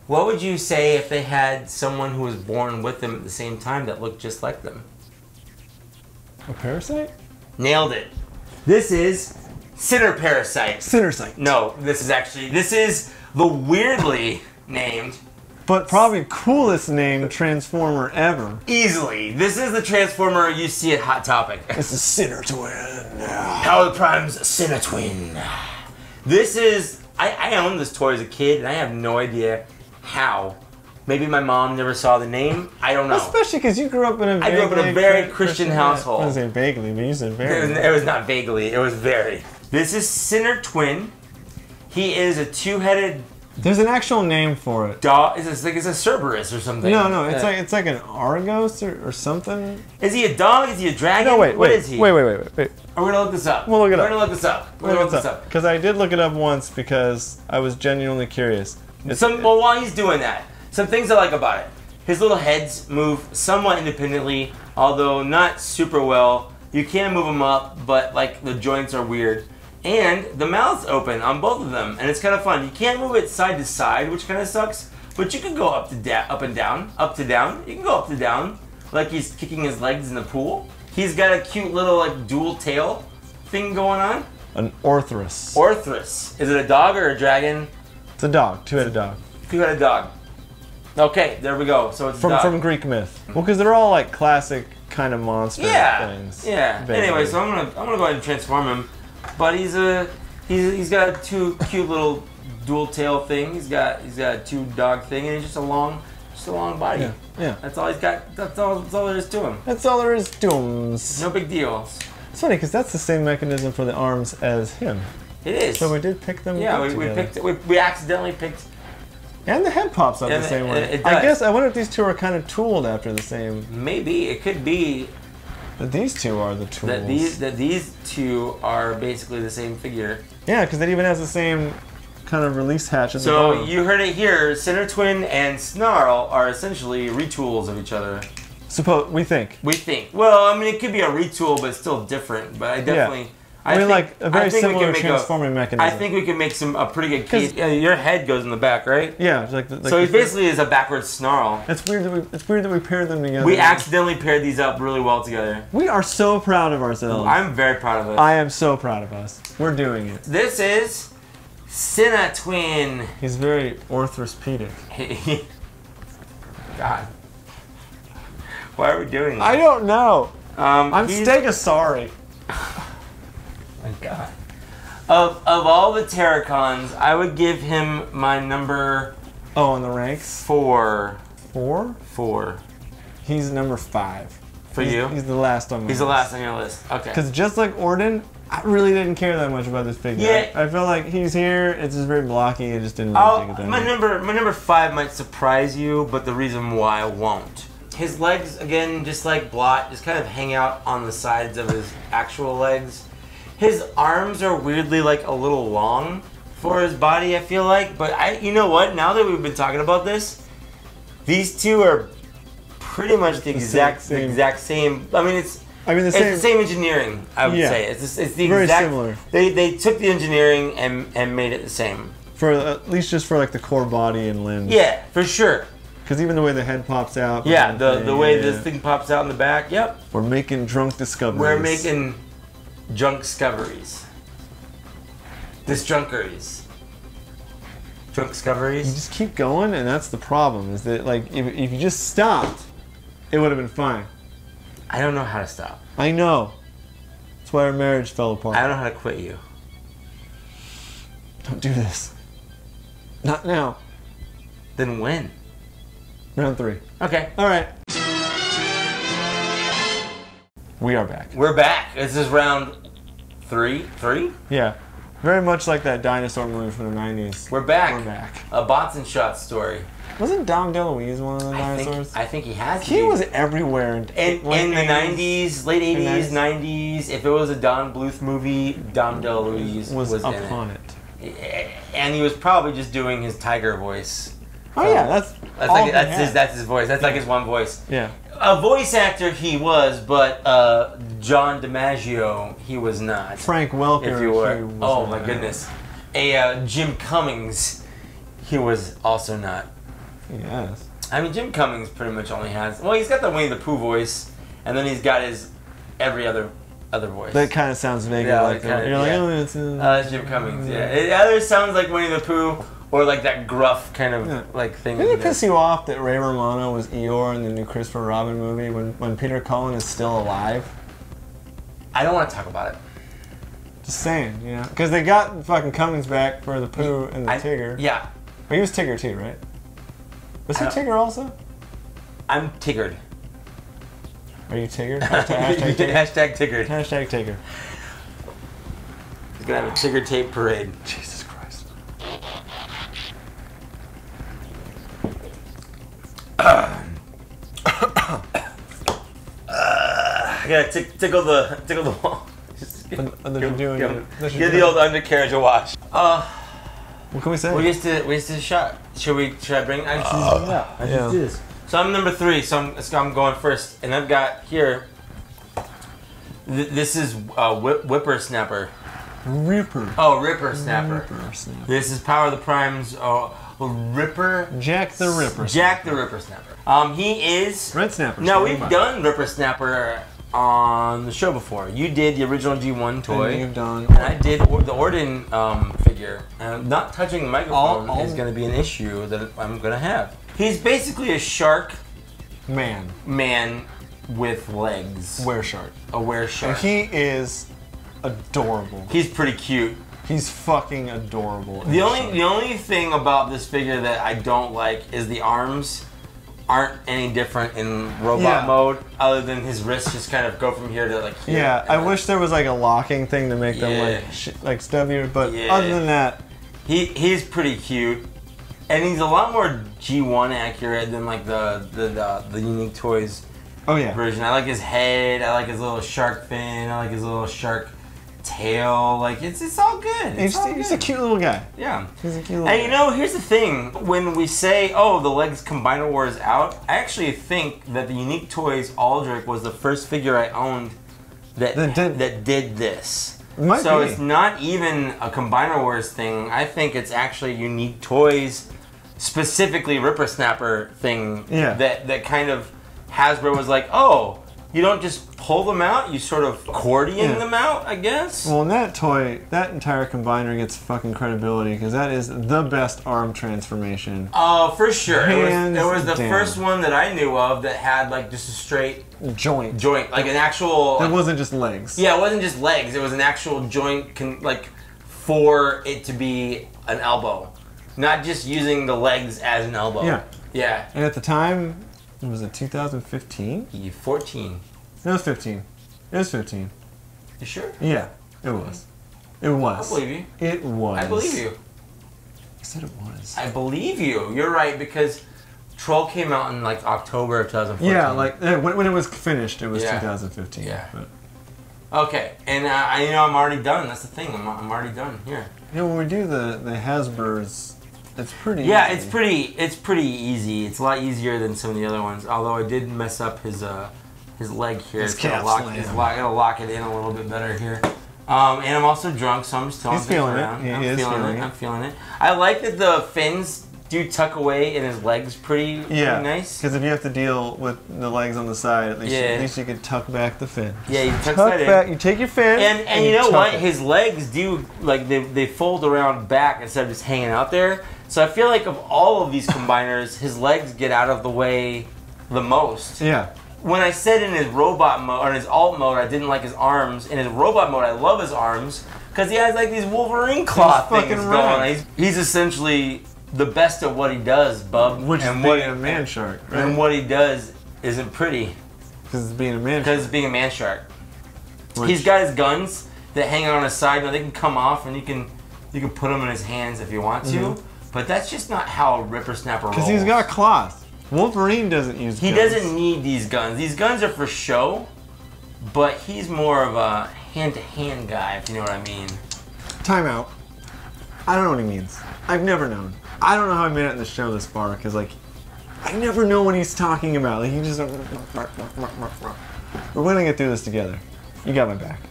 Speaker 1: What would you say if they had someone who was born with them at the same time that looked just like them?
Speaker 2: A parasite?
Speaker 1: Nailed it. This is Sinner Parasite.
Speaker 2: Sinnertwin.
Speaker 1: No, this is the weirdly named,
Speaker 2: but probably coolest named Transformer ever.
Speaker 1: Easily. This is the Transformer you see at Hot Topic.
Speaker 2: It's a Sinnertwin.
Speaker 1: Power Prime's Sinnertwin. This is... I owned this toy as a kid, and I have no idea how. Maybe my mom never saw the name. I don't know.
Speaker 2: Especially because you grew up in a
Speaker 1: very Christian household.
Speaker 2: I was saying vaguely, but you said very.
Speaker 1: It was not vaguely. It was very. This is Sinnertwin. He is a two-headed...
Speaker 2: There's an actual name for it.
Speaker 1: Dog? It's like a Cerberus or something.
Speaker 2: No, it's like an Argos or something.
Speaker 1: Is he a dog? Is he a dragon?
Speaker 2: No, wait.
Speaker 1: What is he?
Speaker 2: Wait.
Speaker 1: We're gonna look this up.
Speaker 2: We'll look it up.
Speaker 1: We're gonna look this up. We're gonna look this up.
Speaker 2: Because I did look it up once because I was genuinely curious.
Speaker 1: Well, while he's doing that, some things I like about it. His little heads move somewhat independently, although not super well. You can move them up, but like the joints are weird. And the mouth's open on both of them, and it's kind of fun. You can't move it side to side, which kind of sucks, but you can go up and down, up to down. You can go up to down, like he's kicking his legs in the pool. He's got a cute little like dual tail thing going on.
Speaker 2: An Orthrus.
Speaker 1: Orthrus. Is it a dog or a dragon?
Speaker 2: It's a dog. Two-headed dog.
Speaker 1: Two-headed dog. Okay, there we go. So it's
Speaker 2: from Greek myth. Well, because they're all like classic kind of monster things.
Speaker 1: Yeah. Anyway, so I'm gonna go ahead and transform him. But he's got two cute little dual tail thing. He's got a 2 dog thing, and he's just a long body.
Speaker 2: Yeah. Yeah.
Speaker 1: That's all he's got. That's all there is to him.
Speaker 2: That's all there is to him.
Speaker 1: No big deal.
Speaker 2: It's funny because that's the same mechanism for the arms as him.
Speaker 1: It is.
Speaker 2: So we did pick them.
Speaker 1: Yeah,
Speaker 2: both
Speaker 1: we
Speaker 2: together.
Speaker 1: picked. We accidentally picked.
Speaker 2: And the head pops up
Speaker 1: And
Speaker 2: the same way.
Speaker 1: it does.
Speaker 2: I guess I wonder if these two are kind of tooled after the same.
Speaker 1: Maybe it could be
Speaker 2: That these two are the tools.
Speaker 1: that these two are basically the same figure.
Speaker 2: Yeah, because it even has the same kind of release hatch at the
Speaker 1: So
Speaker 2: bottom.
Speaker 1: you heard it here. Sinnertwin and Snarl are essentially retools of each other.
Speaker 2: We think.
Speaker 1: We think. Well, I mean, it could be a retool, but it's still different. But I definitely.
Speaker 2: I mean,
Speaker 1: think-
Speaker 2: like a very
Speaker 1: I think we
Speaker 2: similar
Speaker 1: can make
Speaker 2: transforming mechanism.
Speaker 1: I think we can make a pretty good case. Yeah, your head goes in the back, right?
Speaker 2: Yeah, it's like
Speaker 1: So he basically is a backwards Snarl.
Speaker 2: It's weird that we paired them together.
Speaker 1: We accidentally paired these up really well together.
Speaker 2: We are so proud of ourselves.
Speaker 1: I'm very proud of us.
Speaker 2: I am so proud of us. We're doing it.
Speaker 1: This is Sinnertwin.
Speaker 2: He's very orthopedic.
Speaker 1: God. Why are we doing this?
Speaker 2: I don't know. I'm
Speaker 1: he's-
Speaker 2: Stegosaurus.
Speaker 1: My God. Of all the Terracons, I would give him my number
Speaker 2: Oh, on the ranks?
Speaker 1: 4.
Speaker 2: 4?
Speaker 1: 4.
Speaker 2: He's number 5.
Speaker 1: For you?
Speaker 2: He's the last on my
Speaker 1: He's the last on your list. Okay.
Speaker 2: Because just like Orden, I really didn't care that much about this figure.
Speaker 1: Yeah.
Speaker 2: I felt like he's here, it's just very blocky, I just didn't really think of that.
Speaker 1: My number 5 might surprise you, but the reason why I won't. His legs, again, just like Blot, just kind of hang out on the sides of his actual legs. His arms are weirdly like a little long for his body, I feel like. But you know what? Now that we've been talking about this, these two are pretty much the exact same. I mean, it's the same engineering. I would say it's the
Speaker 2: very
Speaker 1: exact.
Speaker 2: similar.
Speaker 1: They took the engineering and made it the same.
Speaker 2: For at least just for like the core body and limbs.
Speaker 1: Yeah, for sure.
Speaker 2: Because even the way the head pops out.
Speaker 1: Yeah, the way this thing pops out in the back. Yep.
Speaker 2: We're making drunk discoveries.
Speaker 1: We're making junk discoveries. Disjunkeries. Drunk discoveries.
Speaker 2: You just keep going, and that's the problem. Is that like if you just stopped, it would have been fine.
Speaker 1: I don't know how to stop.
Speaker 2: I know. That's why our marriage fell apart.
Speaker 1: I don't know how to quit you.
Speaker 2: Don't do this. Not now.
Speaker 1: Then when?
Speaker 2: Round 3.
Speaker 1: Okay.
Speaker 2: All right. We are back.
Speaker 1: We're back. This is round 3. 3?
Speaker 2: Yeah. Very much like that dinosaur movie from the 90s.
Speaker 1: We're back.
Speaker 2: We're back.
Speaker 1: A bots and shots story.
Speaker 2: Wasn't Dom DeLuise one of the dinosaurs?
Speaker 1: I think he has to
Speaker 2: He
Speaker 1: be.
Speaker 2: was everywhere.
Speaker 1: In the 90s, late 80s, 90s, if it was a Don Bluth movie, Dom DeLuise was in
Speaker 2: upon it.
Speaker 1: And he was probably just doing his tiger voice.
Speaker 2: Oh yeah, that's
Speaker 1: his voice. That's like his one voice.
Speaker 2: Yeah.
Speaker 1: A voice actor he was, but John DiMaggio he was not.
Speaker 2: Frank Welker.
Speaker 1: If you were.
Speaker 2: he was
Speaker 1: Oh
Speaker 2: not.
Speaker 1: my goodness. A Jim Cummings he was also not.
Speaker 2: Yes.
Speaker 1: I mean, Jim Cummings pretty much only has. Well, he's got the Winnie the Pooh voice, and then he's got his every other voice.
Speaker 2: That kind of sounds vaguely
Speaker 1: Yeah,
Speaker 2: like
Speaker 1: kinda,
Speaker 2: that. You're like,
Speaker 1: yeah.
Speaker 2: oh, it's.
Speaker 1: That's Jim Cummings. Yeah, it either sounds like Winnie the Pooh or like that gruff kind of like thing.
Speaker 2: Didn't it piss you off that Ray Romano was Eeyore in the new Christopher Robin movie when Peter Cullen is still alive?
Speaker 1: I don't want to talk about it.
Speaker 2: Just saying, you know, because they got fucking Cummings back for the Pooh and the Tigger.
Speaker 1: Yeah.
Speaker 2: But he was Tigger too, right? Was he
Speaker 1: I
Speaker 2: Tigger also?
Speaker 1: I'm tiggered.
Speaker 2: Are you Tigger? Hashtag Tigger.
Speaker 1: Hashtag tiggered.
Speaker 2: Hashtag Tigger.
Speaker 1: He's gonna have a Tigger tape parade.
Speaker 2: Jesus Christ.
Speaker 1: I gotta tickle the wall. Give the old undercarriage a wash.
Speaker 2: What can we say?
Speaker 1: We just did a shot. Should I bring? I
Speaker 2: yeah.
Speaker 1: do this. So I'm number 3. So I'm going first, and I've got here. This is Whippersnapper.
Speaker 2: Ripper.
Speaker 1: Oh, Rippersnapper.
Speaker 2: Rippersnapper.
Speaker 1: This is Power of the Prime's Ripper.
Speaker 2: Jack the Ripper.
Speaker 1: Jack the Rippersnapper. He is.
Speaker 2: Red Snapper.
Speaker 1: Now we've done Rippersnapper on the show before. You did the original G1 toy.
Speaker 2: And you've done.
Speaker 1: And I did the Orden figure. And not touching the microphone is going to be an issue that I'm going to have. He's basically a shark
Speaker 2: Man
Speaker 1: with legs.
Speaker 2: Were shark.
Speaker 1: A were shark.
Speaker 2: And he is adorable.
Speaker 1: He's pretty cute.
Speaker 2: He's fucking adorable.
Speaker 1: The only thing about this figure that I don't like is the arms aren't any different in robot mode, other than his wrists just kind of go from here to like here.
Speaker 2: Yeah, I wish there was like a locking thing to make them like stubbier, but other than that,
Speaker 1: he's pretty cute, and he's a lot more G1 accurate than like the Unique Toys version. I like his head, I like his little shark fin, I like his little shark tail. Like it's all good.
Speaker 2: He's a cute little guy.
Speaker 1: Yeah.
Speaker 2: He's a cute little
Speaker 1: And
Speaker 2: guy.
Speaker 1: you know, here's the thing. When we say, oh, the Legs Combiner War is out, I actually think that the Unique Toys Aldrich was the first figure I owned that did this. So it's not even a Combiner Wars thing. I think it's actually Unique Toys, specifically Rippersnapper thing that kind of Hasbro was like, oh, you don't just pull them out, you sort of accordion them out, I guess?
Speaker 2: Well, in that toy, that entire combiner gets fucking credibility because that is the best arm transformation.
Speaker 1: Oh, for sure.
Speaker 2: Hands
Speaker 1: it was the
Speaker 2: down.
Speaker 1: first one that I knew of that had like just a straight
Speaker 2: joint,
Speaker 1: like an actual.
Speaker 2: It wasn't just legs.
Speaker 1: Yeah, it wasn't just legs. It was an actual joint, like for it to be an elbow, not just using the legs as an elbow.
Speaker 2: Yeah.
Speaker 1: Yeah.
Speaker 2: And at the time, was it 2015?
Speaker 1: 14.
Speaker 2: It was 15. It was 15.
Speaker 1: You sure?
Speaker 2: Yeah, it was. It was.
Speaker 1: I believe you.
Speaker 2: It was.
Speaker 1: I believe you.
Speaker 2: I said it was.
Speaker 1: I believe you. You're right, because Troll came out in like October of 2014.
Speaker 2: Yeah, like when it was finished, it was 2015.
Speaker 1: Yeah.
Speaker 2: But.
Speaker 1: Okay, and I'm already done. That's the thing. I'm already done. Here.
Speaker 2: Yeah, when we do the Hasbro's, it's pretty.
Speaker 1: Yeah,
Speaker 2: easy.
Speaker 1: it's pretty easy. It's a lot easier than some of the other ones. Although I did mess up his leg here.
Speaker 2: His
Speaker 1: it's gotta lock it in a little bit better here. And I'm also drunk, so I'm just throwing things around. I'm feeling it. I like that the fins do tuck away in his legs pretty nice.
Speaker 2: Because if you have to deal with the legs on the side, at least you can tuck back the fin.
Speaker 1: Yeah, you tuck
Speaker 2: back. You take your fin.
Speaker 1: And you know what? His legs do like they fold around back instead of just hanging out there. So I feel like of all of these combiners, his legs get out of the way the most.
Speaker 2: Yeah.
Speaker 1: When I said in his robot mode or in his alt mode, I didn't like his arms. In his robot mode, I love his arms because he has like these Wolverine claw things going on. He's essentially the best at what he does, bub.
Speaker 2: Which is being a man shark, right?
Speaker 1: And what he does isn't pretty.
Speaker 2: Because it's being a man shark.
Speaker 1: Because it's being a man shark. He's got his guns that hang on his side. Now they can come off, and you can put them in his hands if you want to. But that's just not how Rippersnapper rolls.
Speaker 2: Because he's got claws. Wolverine doesn't use guns.
Speaker 1: He doesn't need these guns. These guns are for show, but he's more of a hand-to-hand guy, if you know what I mean.
Speaker 2: Time out. I don't know what he means. I've never known. I don't know how I made it in the show this far, because, like, I never know what he's talking about. Like, he just... We're going to get through this together. You got my back.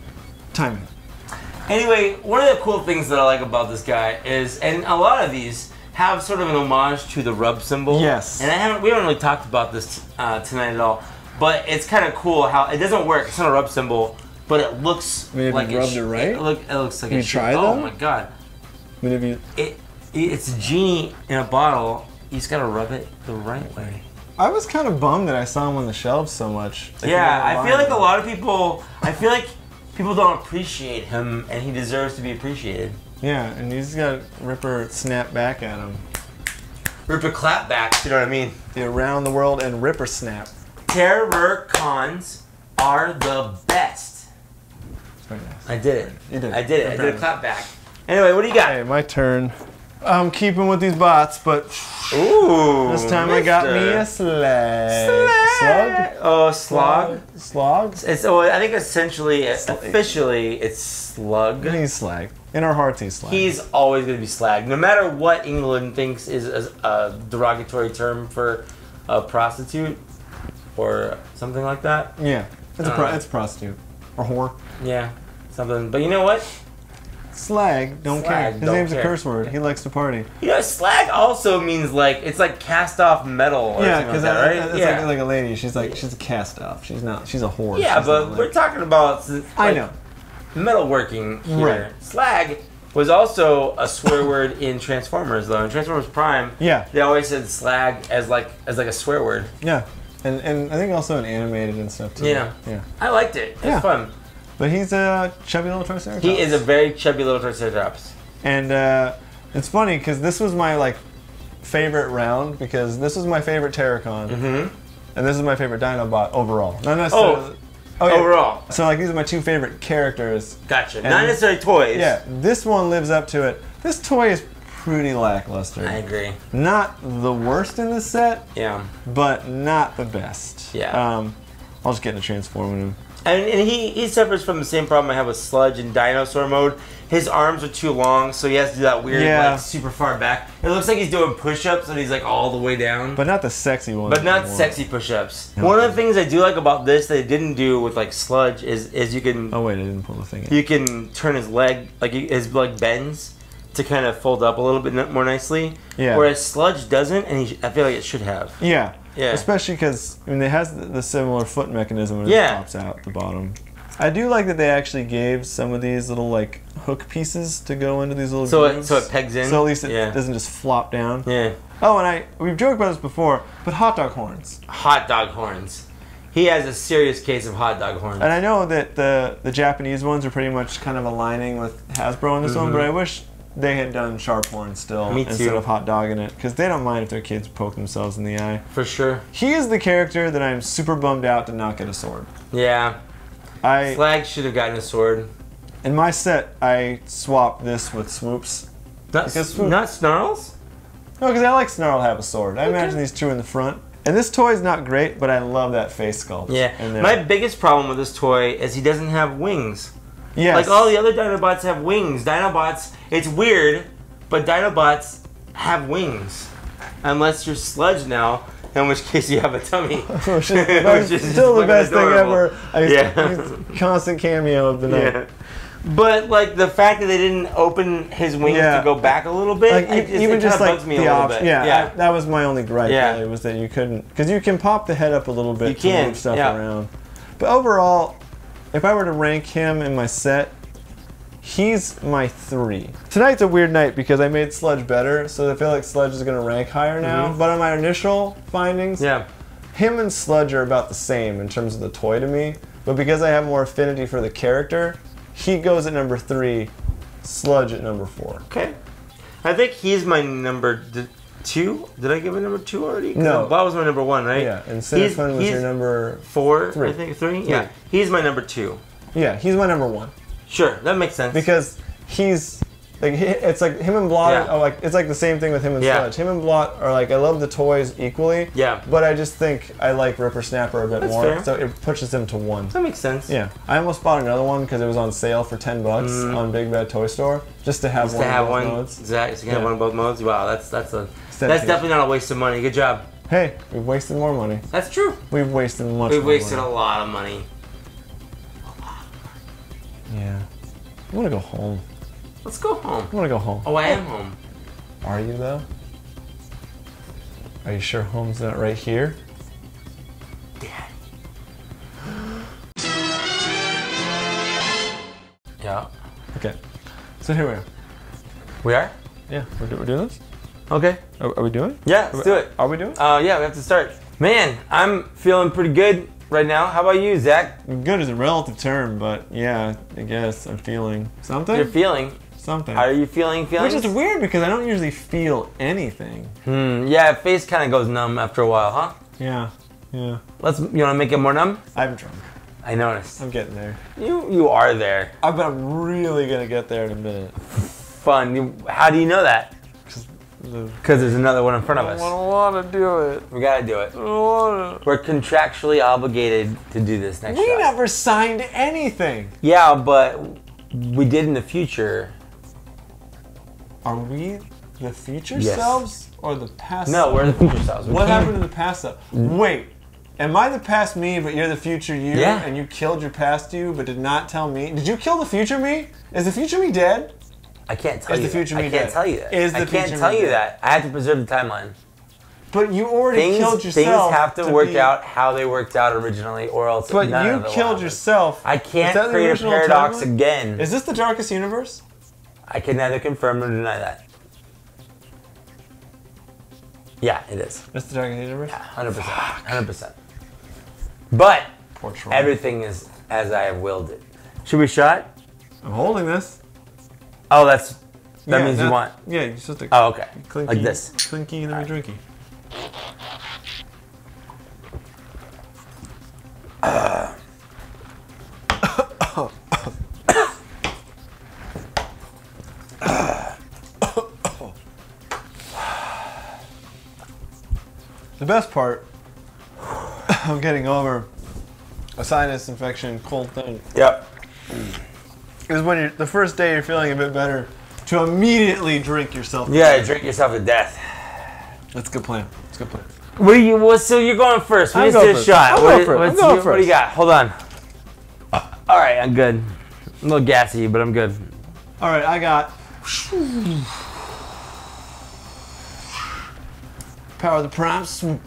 Speaker 2: Time out.
Speaker 1: Anyway, one of the cool things that I like about this guy is, and a lot of these have sort of an homage to the rub symbol.
Speaker 2: Yes.
Speaker 1: And we haven't really talked about this tonight at all, but it's kind of cool how it doesn't work. It's not a rub symbol, but it looks like
Speaker 2: you rubbed it right.
Speaker 1: It looks like
Speaker 2: you
Speaker 1: it
Speaker 2: tried
Speaker 1: should.
Speaker 2: them?
Speaker 1: Oh my god.
Speaker 2: I mean, have you...
Speaker 1: It's a genie in a bottle. You just gotta rub it the right way.
Speaker 2: I was kind of bummed that I saw him on the shelves so much.
Speaker 1: Yeah, I feel like a lot of people. I feel like people don't appreciate him, and he deserves to be appreciated.
Speaker 2: Yeah, and he's got Ripper snap back at him.
Speaker 1: Ripper clap back, you know what I mean?
Speaker 2: The Around the World and Ripper Snap.
Speaker 1: Terror cons are the best.
Speaker 2: Very nice.
Speaker 1: I did it.
Speaker 2: You did it.
Speaker 1: I did it. I did a clap back. Anyway, what do you got?
Speaker 2: Hey, my turn. I'm keeping with these bots, but
Speaker 1: ooh,
Speaker 2: this time I got me a Slag. Slug?
Speaker 1: Oh, Slog.
Speaker 2: Slug?
Speaker 1: I think officially, it's Slug.
Speaker 2: He's Slag. In our hearts, he's Slag.
Speaker 1: He's always going to be Slag. No matter what England thinks is a derogatory term for a prostitute or something like that.
Speaker 2: Yeah, it's a prostitute. Or whore.
Speaker 1: Yeah, something. But you know what?
Speaker 2: Slag, don't care. His name's a curse word. He likes to party.
Speaker 1: You know, slag also means it's like cast off metal or something like that, right?
Speaker 2: It's like a lady. She's a cast off. She's not. She's a whore.
Speaker 1: Yeah, but we're talking about
Speaker 2: I know.
Speaker 1: Metalworking here.
Speaker 2: Right.
Speaker 1: Slag was also a swear word in Transformers, though. In Transformers Prime, they always said slag as like a swear word.
Speaker 2: Yeah, and I think also in animated and stuff too.
Speaker 1: Yeah. I liked it. It was fun.
Speaker 2: But he's a chubby little Triceratops.
Speaker 1: He is a very chubby little Triceratops.
Speaker 2: And it's funny because this was my like favorite round because this was my favorite Terracon. And this is my favorite Dinobot overall. Not necessarily.
Speaker 1: Oh, yeah. Overall.
Speaker 2: So like these are my two favorite characters.
Speaker 1: Gotcha. Not necessarily toys.
Speaker 2: Yeah, this one lives up to it. This toy is pretty lackluster.
Speaker 1: I agree.
Speaker 2: Not the worst in the set.
Speaker 1: Yeah.
Speaker 2: But not the best.
Speaker 1: Yeah.
Speaker 2: I'll just get into transforming him.
Speaker 1: And he suffers from the same problem I have with Sludge in dinosaur mode. His arms are too long, so he has to do that weird, like, super far back. It looks like he's doing push-ups and he's like all the way down.
Speaker 2: But not the sexy ones.
Speaker 1: But not sexy push-ups. No. One of the things I do like about this that they didn't do with like Sludge is you can...
Speaker 2: Oh wait, I didn't pull the thing in.
Speaker 1: You can turn his leg, like his leg bends to kind of fold up a little bit more nicely.
Speaker 2: Yeah.
Speaker 1: Whereas Sludge doesn't, and I feel like it should have.
Speaker 2: Yeah.
Speaker 1: Yeah.
Speaker 2: Especially because I mean, it has the similar foot mechanism when it pops out the bottom. I do like that they actually gave some of these little like hook pieces to go into these little grooves.
Speaker 1: So it pegs in.
Speaker 2: So at least it doesn't just flop down.
Speaker 1: Yeah.
Speaker 2: Oh, and we've joked about this before, but hot dog horns.
Speaker 1: Hot dog horns. He has a serious case of hot dog horns.
Speaker 2: And I know that the Japanese ones are pretty much kind of aligning with Hasbro in this one, but I wish they had done sharp horns still instead of hot dogging it, because they don't mind if their kids poke themselves in the eye.
Speaker 1: For sure.
Speaker 2: He is the character that I'm super bummed out to not get a sword.
Speaker 1: Yeah. Slag should have gotten a sword.
Speaker 2: In my set, I swapped this with Swoops.
Speaker 1: Not Snarls?
Speaker 2: No, because I like Snarl to have a sword. I imagine these two in the front. And this toy is not great, but I love that face sculpt.
Speaker 1: Yeah. My biggest problem with this toy is he doesn't have wings.
Speaker 2: Yes.
Speaker 1: Like all the other Dinobots have wings. Dinobots, it's weird, but Dinobots have wings. Unless you're Sludge now, in which case you have a tummy.
Speaker 2: which is still the best adorable thing ever. Constant cameo of the night. Yeah.
Speaker 1: But like the fact that they didn't open his wings to go back a little bit,
Speaker 2: like, it just like
Speaker 1: bugs me a little bit.
Speaker 2: That was my only gripe. Really, was that you couldn't, because you can pop the head up a little bit to move stuff around. But overall, if I were to rank him in my set, he's my 3. Tonight's a weird night because I made Sludge better, so I feel like Sludge is going to rank higher now. But on my initial findings, him and Sludge are about the same in terms of the toy to me. But because I have more affinity for the character, he goes at number 3, Sludge at number 4.
Speaker 1: Okay. I think he's my number 2. Did I give a number 2 already?
Speaker 2: No.
Speaker 1: Blot was my number 1, right?
Speaker 2: Yeah, and Sinnertwin was your number
Speaker 1: 4,
Speaker 2: 3.
Speaker 1: I think 3? Yeah. He's my number 2.
Speaker 2: Yeah, he's my number 1.
Speaker 1: Sure, that makes sense.
Speaker 2: Because he's like it's like him and Blot are like it's like the same thing with him and Sludge. Him and Blot are like I love the toys equally. Yeah. But I just think I like Rippersnapper a bit more. Fair. So it pushes him to 1.
Speaker 1: That makes sense.
Speaker 2: Yeah. I almost bought another one because it was on sale for $10 on Big Bad Toy Store just to have one of both modes.
Speaker 1: Exactly. So you can have one of both modes. Wow, that's definitely not a waste of money. Good job.
Speaker 2: Hey, we've wasted more money.
Speaker 1: That's true.
Speaker 2: We've wasted much.
Speaker 1: We've wasted a lot of money.
Speaker 2: Yeah. I want to go home.
Speaker 1: Let's go home.
Speaker 2: I want to go home.
Speaker 1: Oh, I am home.
Speaker 2: Are you, though? Are you sure home's not right here?
Speaker 1: Dad. Yeah.
Speaker 2: Okay. So here we are.
Speaker 1: We are?
Speaker 2: Yeah. We're doing this?
Speaker 1: Okay.
Speaker 2: Are we doing?
Speaker 1: Yeah, let's do it.
Speaker 2: Are we doing?
Speaker 1: Yeah, we have to start. Man, I'm feeling pretty good right now. How about you, Zach?
Speaker 2: Good is a relative term, but yeah, I guess I'm feeling something.
Speaker 1: You're feeling
Speaker 2: something.
Speaker 1: Are you feeling feelings?
Speaker 2: Which is weird because I don't usually feel anything.
Speaker 1: Yeah, face kind of goes numb after a while, huh?
Speaker 2: Yeah. Yeah.
Speaker 1: You want to make it more numb?
Speaker 2: I'm drunk.
Speaker 1: I noticed.
Speaker 2: I'm getting there.
Speaker 1: You are there.
Speaker 2: I'm really gonna get there in a minute.
Speaker 1: Fun. How do you know that? Because there's another one in front of us.
Speaker 2: I don't want to do it.
Speaker 1: We gotta do it.
Speaker 2: I don't want to.
Speaker 1: We're contractually obligated to do this next shot.
Speaker 2: We never signed anything.
Speaker 1: Yeah, but we did in the future.
Speaker 2: Are we the future selves or the past?
Speaker 1: No, we're the future selves.
Speaker 2: What happened to the past self? Wait, am I the past me, but you're the future you?
Speaker 1: Yeah.
Speaker 2: And you killed your past you, but did not tell me? Did you kill the future me? Is the future me dead?
Speaker 1: I can't tell you.
Speaker 2: Is the future me
Speaker 1: I can't
Speaker 2: dead?
Speaker 1: tell you that.
Speaker 2: Is the
Speaker 1: I can't
Speaker 2: future
Speaker 1: tell
Speaker 2: me
Speaker 1: you
Speaker 2: dead?
Speaker 1: that. I have to preserve the timeline.
Speaker 2: But you already killed yourself.
Speaker 1: Things have to work out how they worked out originally, or else.
Speaker 2: But you killed yourself.
Speaker 1: I can't create a paradox again.
Speaker 2: Is this the darkest universe?
Speaker 1: I can neither confirm nor deny that. Yeah, it is.
Speaker 2: It's the darkest universe?
Speaker 1: Yeah, 100%. 100%. But everything is as I have willed it. Should we shot?
Speaker 2: I'm holding this.
Speaker 1: Oh, that means you want.
Speaker 2: Yeah, you're supposed to.
Speaker 1: Oh, okay.
Speaker 2: Clinky,
Speaker 1: Like this.
Speaker 2: Clinky and then we drinky. The best part of getting over a sinus infection, cold thing,
Speaker 1: Yep.
Speaker 2: is when the first day you're feeling a bit better, to immediately drink yourself.
Speaker 1: Yeah, drink yourself to death.
Speaker 2: That's a good plan. That's a good plan.
Speaker 1: So you're going first. We
Speaker 2: I'll
Speaker 1: just
Speaker 2: go
Speaker 1: did a
Speaker 2: first.
Speaker 1: shot.
Speaker 2: I'll go first. I'm going
Speaker 1: What do
Speaker 2: first.
Speaker 1: you got? Hold on. All right, I'm good. I'm a little gassy, but I'm good.
Speaker 2: All right, I got Power of the Prime Swoop.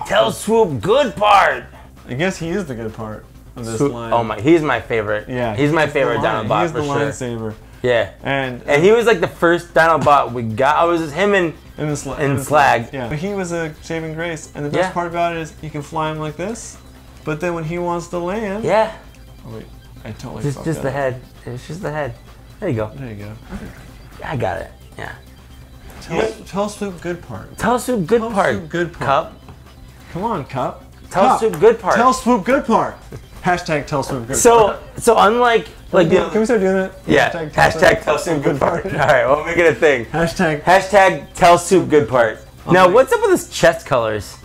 Speaker 1: Tell Swoop good part.
Speaker 2: I guess he is the good part of this
Speaker 1: Swoop,
Speaker 2: line.
Speaker 1: oh my, he's my favorite.
Speaker 2: Yeah,
Speaker 1: he's my favorite Dinobot
Speaker 2: He's
Speaker 1: for
Speaker 2: the
Speaker 1: sure.
Speaker 2: line saver.
Speaker 1: Yeah,
Speaker 2: And
Speaker 1: he was like the first Dinobot we got. I was just him and
Speaker 2: the
Speaker 1: Slag.
Speaker 2: Yeah, but he was a saving grace. And the best part about it is you can fly him like this, but then when he wants to land,
Speaker 1: yeah.
Speaker 2: Oh wait, I totally
Speaker 1: Just
Speaker 2: fucked
Speaker 1: the
Speaker 2: up.
Speaker 1: head. It's just the head. There you go.
Speaker 2: There you go.
Speaker 1: I got it. Yeah.
Speaker 2: Tell Swoop good part.
Speaker 1: Tell Swoop good
Speaker 2: Tell
Speaker 1: part.
Speaker 2: Swoop good part.
Speaker 1: Cup.
Speaker 2: Come on, Cup.
Speaker 1: Tell
Speaker 2: Cup.
Speaker 1: Swoop good part.
Speaker 2: Tell Swoop good part. Hashtag tell Swoop good
Speaker 1: So
Speaker 2: part.
Speaker 1: unlike like
Speaker 2: Can we start doing that?
Speaker 1: yeah. Hashtag tell Swoop good part. All right, we'll make it a thing.
Speaker 2: Hashtag
Speaker 1: tell Swoop good part. Now,
Speaker 2: Okay.
Speaker 1: what's up with his chest colors?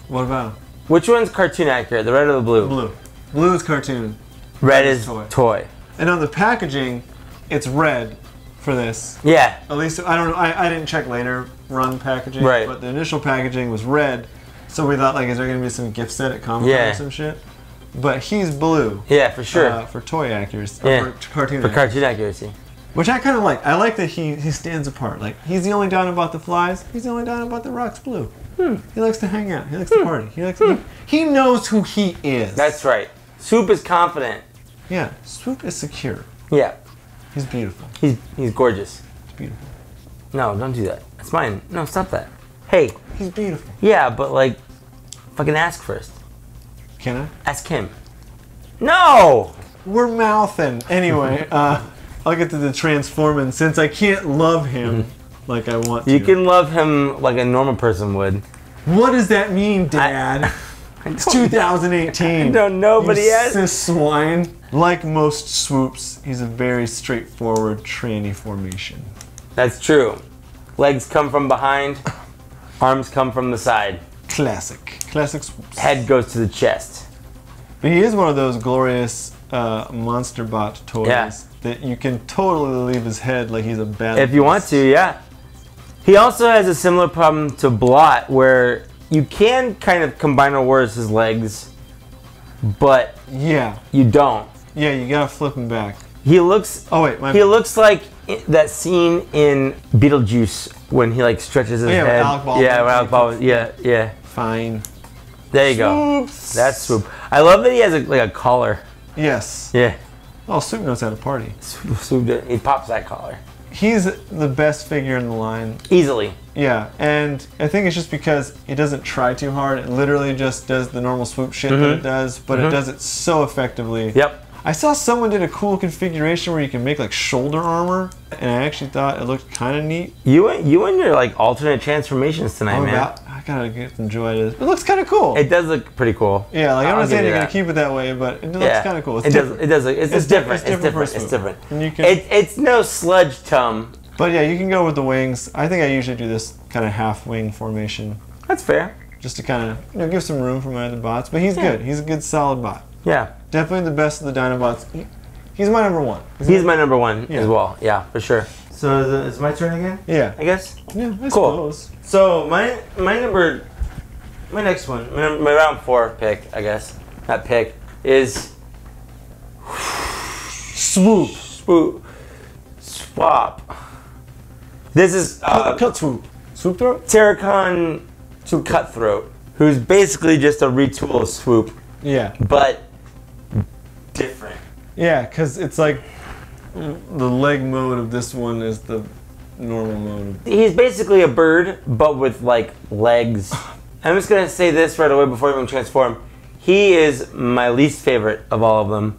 Speaker 2: What about
Speaker 1: Which one's cartoon accurate? The red or the blue?
Speaker 2: blue? Blue is cartoon.
Speaker 1: Red is
Speaker 2: toy.
Speaker 1: toy.
Speaker 2: And on the packaging, it's red for this.
Speaker 1: Yeah.
Speaker 2: At least, I don't know, I didn't check later run packaging,
Speaker 1: Right.
Speaker 2: but the initial packaging was red. So we thought, like, is there going to be some gift set at Comic-Con
Speaker 1: Yeah.
Speaker 2: or some shit? But he's blue.
Speaker 1: Yeah, for sure.
Speaker 2: For toy accuracy.
Speaker 1: Yeah.
Speaker 2: For cartoon
Speaker 1: For
Speaker 2: accuracy.
Speaker 1: cartoon accuracy.
Speaker 2: Which I kind of like. I like that he stands apart. Like, he's the only Dinobot that flies. He's the only Dinobot that rocks blue. He likes to hang out. He likes to party. He knows who he is.
Speaker 1: That's right. Swoop is confident.
Speaker 2: Yeah. Swoop is secure.
Speaker 1: Yeah.
Speaker 2: He's beautiful.
Speaker 1: He's gorgeous.
Speaker 2: He's beautiful.
Speaker 1: No, don't do that. It's mine. No, stop that. Hey.
Speaker 2: He's beautiful.
Speaker 1: Yeah, but like, fucking ask first.
Speaker 2: Can I?
Speaker 1: Ask him. No!
Speaker 2: We're mouthing. Anyway, I'll get to the transforming since I can't love him like I want to.
Speaker 1: You can love him like a normal person would.
Speaker 2: What does that mean, Dad? It's 2018.
Speaker 1: I don't know, but he
Speaker 2: You
Speaker 1: has.
Speaker 2: cis swine. Like most swoops, he's a very straightforward tranny formation.
Speaker 1: That's true. Legs come from behind, arms come from the side.
Speaker 2: Classic. Classic swoops.
Speaker 1: Head goes to the chest.
Speaker 2: But he is one of those glorious monster bot toys
Speaker 1: Yeah.
Speaker 2: that you can totally leave his head like he's a bad.
Speaker 1: If you want to, yeah. He also has a similar problem to Blot, where you can kind of combine or worse his legs, but
Speaker 2: Yeah.
Speaker 1: you don't.
Speaker 2: Yeah, you gotta flip him back.
Speaker 1: He looks.
Speaker 2: Oh wait, my
Speaker 1: He looks like that scene in Beetlejuice when he like stretches his
Speaker 2: yeah, with
Speaker 1: head.
Speaker 2: Alec Baldwin.
Speaker 1: Yeah, with Alec Baldwin. Yeah, yeah.
Speaker 2: Fine.
Speaker 1: There you go.
Speaker 2: Swoops.
Speaker 1: That's Swoop. I love that he has like a collar.
Speaker 2: Yes.
Speaker 1: Yeah.
Speaker 2: Oh, Swoop knows how to party.
Speaker 1: Swoop did. He pops that collar
Speaker 2: He's the best figure in the line.
Speaker 1: easily.
Speaker 2: Yeah, and I think it's just because it doesn't try too hard. It literally just does the normal Swoop shit that it does, but it does it so effectively.
Speaker 1: Yep.
Speaker 2: I saw someone did a cool configuration where you can make like shoulder armor, and I actually thought it looked kind of neat.
Speaker 1: You and your like alternate transformations tonight, man.
Speaker 2: I gotta get some joy to this. It looks kind of cool.
Speaker 1: It does look pretty cool.
Speaker 2: Yeah, like I'm
Speaker 1: I'll
Speaker 2: not
Speaker 1: give
Speaker 2: saying
Speaker 1: you
Speaker 2: you're gonna
Speaker 1: that.
Speaker 2: keep it that way, but it looks
Speaker 1: Yeah.
Speaker 2: kind of cool. It's
Speaker 1: It
Speaker 2: different.
Speaker 1: does. It does. It's different. It's different.
Speaker 2: for
Speaker 1: It's
Speaker 2: Swoop.
Speaker 1: different.
Speaker 2: And you can,
Speaker 1: It's no Sludge Tum.
Speaker 2: but yeah, you can go with the wings. I think I usually do this kind of half wing formation,
Speaker 1: That's fair.
Speaker 2: just to kind of give some room for my other bots. But he's good. He's a good solid bot.
Speaker 1: Yeah.
Speaker 2: Definitely the best of the Dinobots. He's my number one.
Speaker 1: He's my number one
Speaker 2: Yeah.
Speaker 1: as well. Yeah, for sure. So it's my turn again,
Speaker 2: Yeah.
Speaker 1: I guess.
Speaker 2: Yeah, I
Speaker 1: Cool.
Speaker 2: suppose.
Speaker 1: So my next one, my round 4 pick, I guess, not pick, is
Speaker 2: Swoop.
Speaker 1: Swap. This is
Speaker 2: Cut swoop. Swoop throat?
Speaker 1: Terracon Cutthroat, who's basically just a retool of Swoop,
Speaker 2: Yeah.
Speaker 1: but different.
Speaker 2: Yeah, because it's like the leg mode of this one is the normal mode.
Speaker 1: He's basically a bird, but with like legs. I'm just gonna say this right away before we even transform. He is my least favorite of all of them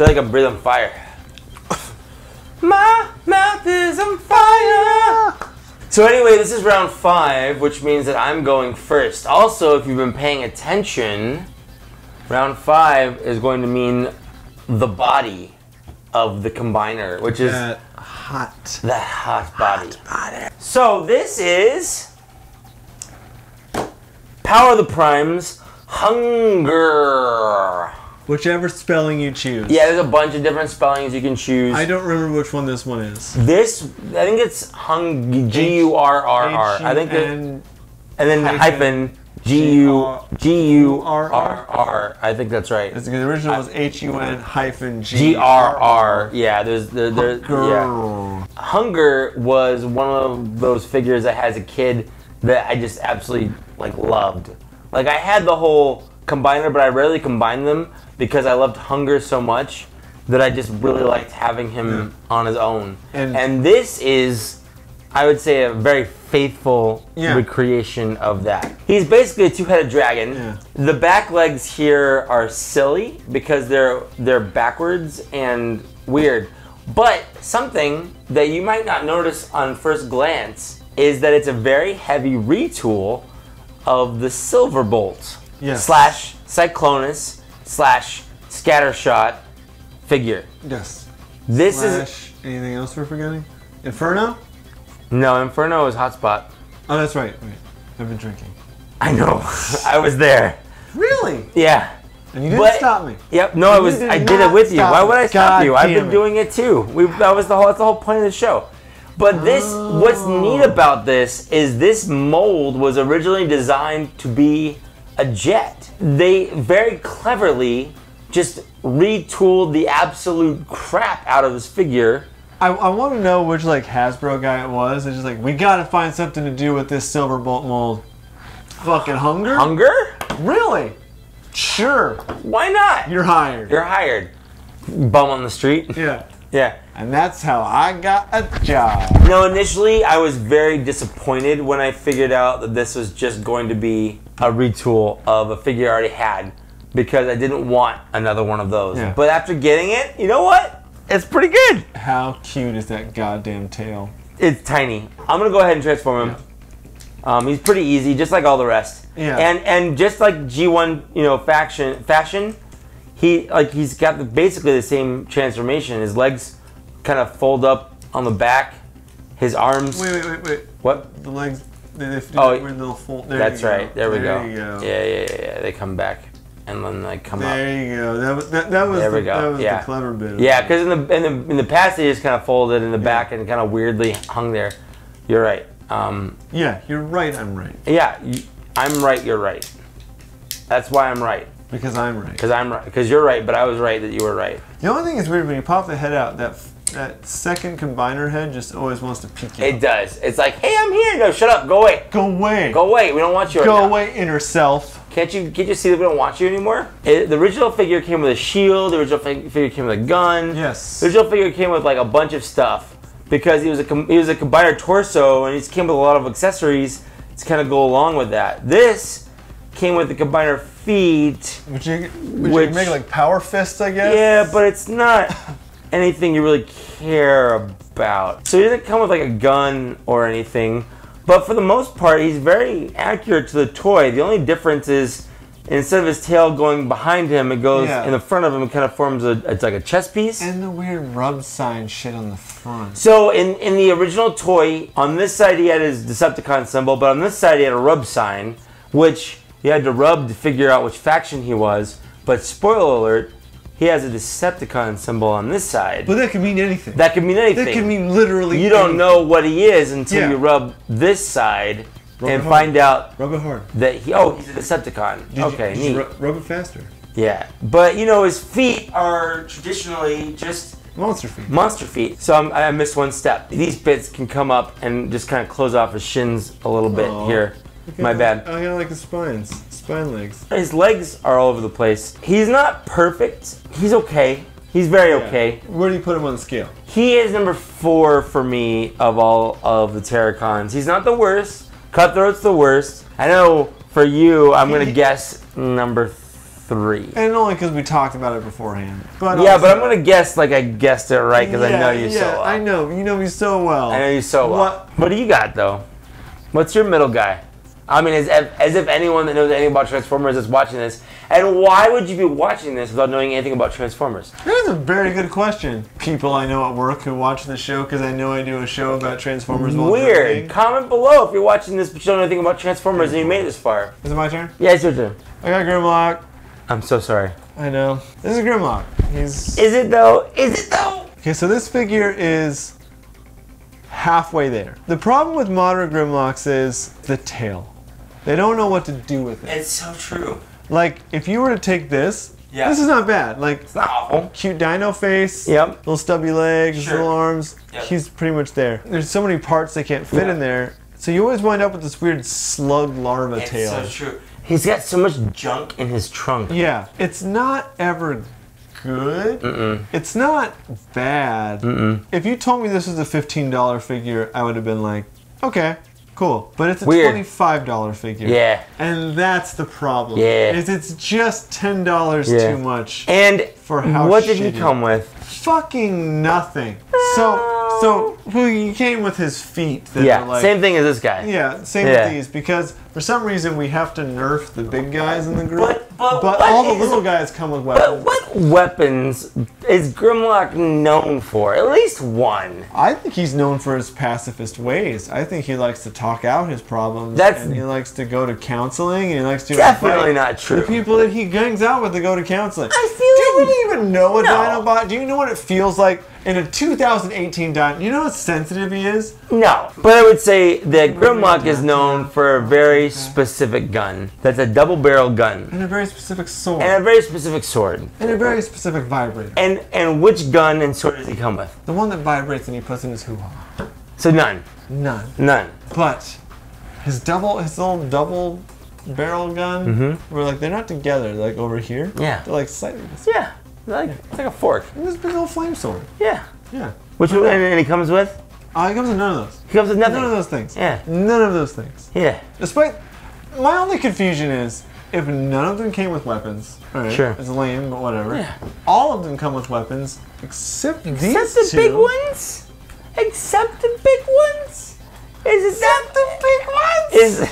Speaker 1: feel like I'm breathing fire. My mouth is on fire. So anyway, this is round 5, which means that I'm going first. Also, if you've been paying attention, round 5 is going to mean the body of the combiner, which is
Speaker 2: that hot
Speaker 1: body. So this is Power of the Primes, Hun-Gurr.
Speaker 2: Whichever spelling you choose.
Speaker 1: Yeah, there's a bunch of different spellings you can choose.
Speaker 2: I don't remember which one this one is.
Speaker 1: This, I think it's G-U-R-R-R. I think that, and then hyphen G-U-R-R. I think that's right.
Speaker 2: The original was H-U-N hyphen
Speaker 1: G-R-R. Yeah, there's yeah. Hun-Gurr was one of those figures I had as a kid that I just absolutely like loved. Like I had the whole combiner, but I rarely combined them because I loved Hun-Gurr so much that I just really liked having him on his own. And this is, I would say, a very faithful recreation of that. He's basically a two-headed dragon.
Speaker 2: Yeah.
Speaker 1: The back legs here are silly because they're backwards and weird. But something that you might not notice on first glance is that it's a very heavy retool of the Silverbolt slash Cyclonus slash Scattershot figure.
Speaker 2: Yes.
Speaker 1: This
Speaker 2: slash
Speaker 1: is
Speaker 2: anything else we're forgetting? Inferno?
Speaker 1: No, Inferno is Hotspot.
Speaker 2: Oh, that's right. Wait, I've been drinking.
Speaker 1: I know. I was there.
Speaker 2: Really?
Speaker 1: Yeah.
Speaker 2: And you didn't stop me.
Speaker 1: Yep. No, I did it with you. Why would I stop you? I've been doing it too. That's the whole point of the show. But what's neat about this is this mold was originally designed to be a jet. They very cleverly just retooled the absolute crap out of this figure.
Speaker 2: I want to know which like Hasbro guy it was. It's just like, we gotta find something to do with this Silverbolt mold. Fucking Hungrr?
Speaker 1: Hungrr?
Speaker 2: Really? Sure.
Speaker 1: Why not?
Speaker 2: You're hired.
Speaker 1: You're hired. Bum on the street.
Speaker 2: Yeah.
Speaker 1: Yeah.
Speaker 2: And that's how I got a job.
Speaker 1: No, initially I was very disappointed when I figured out that this was just going to be a retool of a figure I already had because I didn't want another one of those.
Speaker 2: Yeah.
Speaker 1: But after getting it, you know what? It's pretty good.
Speaker 2: How cute is that goddamn tail?
Speaker 1: It's tiny. I'm going to go ahead and transform him. Yeah. He's pretty easy, just like all the rest.
Speaker 2: Yeah.
Speaker 1: And just like G1, fashion, he's got basically the same transformation. His legs kind of fold up on the back. His arms.
Speaker 2: Wait.
Speaker 1: What?
Speaker 2: The legs. They do
Speaker 1: oh,
Speaker 2: that weird little fold. There
Speaker 1: that's
Speaker 2: you go.
Speaker 1: right. There we go.
Speaker 2: There you go.
Speaker 1: Yeah. They come back and then they come up.
Speaker 2: There you go. That was the clever bit.
Speaker 1: Yeah, because in the past they just kind of folded in the back and kind of weirdly hung there. You're right.
Speaker 2: Yeah, you're right. I'm right.
Speaker 1: Yeah, I'm right. You're right. That's why I'm right.
Speaker 2: Because I'm right.
Speaker 1: Because I'm right. Because you're right, but I was right that you were right.
Speaker 2: The only thing is weird when you pop the head out. That second combiner head just always wants to peek out.
Speaker 1: It does. It's like, hey, I'm here. No, shut up. Go away.
Speaker 2: Go away.
Speaker 1: Go away. We don't want you.
Speaker 2: Go
Speaker 1: right now.
Speaker 2: away, inner self.
Speaker 1: Can't you see that we don't want you anymore? The original figure came with a shield. The original figure came with a gun.
Speaker 2: Yes.
Speaker 1: The original figure came with like a bunch of stuff because he was a combiner torso and he came with a lot of accessories to kind of go along with that. This came with the combiner feet,
Speaker 2: which you make like power fists, I guess.
Speaker 1: Yeah, but it's not anything you really care about. So he doesn't come with like a gun or anything. But for the most part, he's very accurate to the toy. The only difference is instead of his tail going behind him, it goes in the front of him. It kind of forms it's like a chess piece.
Speaker 2: And the weird rub sign shit on the front.
Speaker 1: So in the original toy, on this side he had his Decepticon symbol, but on this side he had a rub sign, which you had to rub to figure out which faction he was. But spoiler alert, he has a Decepticon symbol on this side.
Speaker 2: But that could mean anything.
Speaker 1: That could mean anything.
Speaker 2: That could mean literally
Speaker 1: You don't know what he is until you rub this side and find out
Speaker 2: rub it hard.
Speaker 1: That he's a Decepticon. Okay, neat.
Speaker 2: Rub it faster.
Speaker 1: Yeah. But, his feet are traditionally just
Speaker 2: monster feet.
Speaker 1: Monster feet. So I missed one step. These bits can come up and just kind of close off his shins a little bit here. My bad.
Speaker 2: I kind of like the spine legs.
Speaker 1: His legs are all over the place. He's not perfect. He's okay. He's very okay.
Speaker 2: Where do you put him on the scale?
Speaker 1: He is number 4 for me of all of the Terracons. He's not the worst. Cutthroat's the worst. I know for you, I'm going to guess number 3.
Speaker 2: And only because we talked about it beforehand. But
Speaker 1: Yeah,
Speaker 2: also,
Speaker 1: but I'm going to guess like I guessed it right because I know you so well.
Speaker 2: I know. You know me so well.
Speaker 1: I know you so well. What do you got, though? What's your middle guy? I mean, as if anyone that knows anything about Transformers is watching this. And why would you be watching this without knowing anything about Transformers?
Speaker 2: That is a very good question. People I know at work who watch the show because I know I do a show about Transformers.
Speaker 1: Weird.
Speaker 2: Drinking.
Speaker 1: Comment below if you're watching this but you don't know anything about Transformers and you made it this far.
Speaker 2: Is it my turn?
Speaker 1: Yeah, it's your turn.
Speaker 2: I got Grimlock.
Speaker 1: I'm so sorry.
Speaker 2: I know. This is Grimlock. He's...
Speaker 1: Is it though? Is it though?
Speaker 2: Okay, so this figure is halfway there. The problem with modern Grimlocks is the tail. They don't know what to do with it.
Speaker 1: It's so true.
Speaker 2: Like, if you were to take this, this is not bad. Like,
Speaker 1: it's not awful.
Speaker 2: Cute dino face,
Speaker 1: little
Speaker 2: stubby legs,
Speaker 1: Sure.
Speaker 2: little arms.
Speaker 1: Yep.
Speaker 2: He's pretty much there. There's so many parts they can't fit in there, so you always wind up with this weird slug larva tail.
Speaker 1: It's so true. He's got so much junk in his trunk.
Speaker 2: Yeah, it's not ever good. It's not bad. If you told me this was a $15 figure, I would have been like, okay, cool. But it's a $25 figure.
Speaker 1: Yeah.
Speaker 2: And that's the problem.
Speaker 1: Yeah.
Speaker 2: Is it's just $10 too much.
Speaker 1: And
Speaker 2: for how
Speaker 1: what did
Speaker 2: shitty.
Speaker 1: he come with?
Speaker 2: Fucking nothing. So he came with his feet. That
Speaker 1: Yeah,
Speaker 2: are like,
Speaker 1: same thing as this guy.
Speaker 2: Yeah, same with these, because for some reason we have to nerf the big guys in the group. But all the little guys come with weapons.
Speaker 1: But what weapons is Grimlock known for? At least one.
Speaker 2: I think he's known for his pacifist ways. I think he likes to talk out his problems. And he likes to go to counseling. And he likes to
Speaker 1: definitely not true.
Speaker 2: The people that he gangs out with to go to counseling.
Speaker 1: I feel
Speaker 2: Do you really even know a Dinobot? Do you know what it feels like in a 2018 Dino? You know how sensitive he is?
Speaker 1: No. But I would say that Grimlock is known for a very specific gun. That's a double-barrel gun.
Speaker 2: And a very specific sword.
Speaker 1: And a very specific sword.
Speaker 2: And a very specific vibrator.
Speaker 1: And which gun and sword does he come with?
Speaker 2: The one that vibrates and he puts in his hoo-ha.
Speaker 1: So none.
Speaker 2: None. But his little double barrel gun, we're like, they're not together, they're like over here.
Speaker 1: Yeah.
Speaker 2: They're like slightly.
Speaker 1: Yeah. It's like a fork.
Speaker 2: And this big old flame sword.
Speaker 1: Yeah.
Speaker 2: Yeah.
Speaker 1: Which one? And he comes with?
Speaker 2: He comes with none of those.
Speaker 1: He comes with nothing.
Speaker 2: None of those things.
Speaker 1: Yeah.
Speaker 2: None of those things.
Speaker 1: Yeah.
Speaker 2: Despite, my only confusion is, if none of them came with weapons, alright,
Speaker 1: Sure.
Speaker 2: it's lame, but whatever.
Speaker 1: Yeah.
Speaker 2: All of them come with weapons, except these
Speaker 1: the
Speaker 2: two.
Speaker 1: big ones? Except the big ones? Is it that the big ones?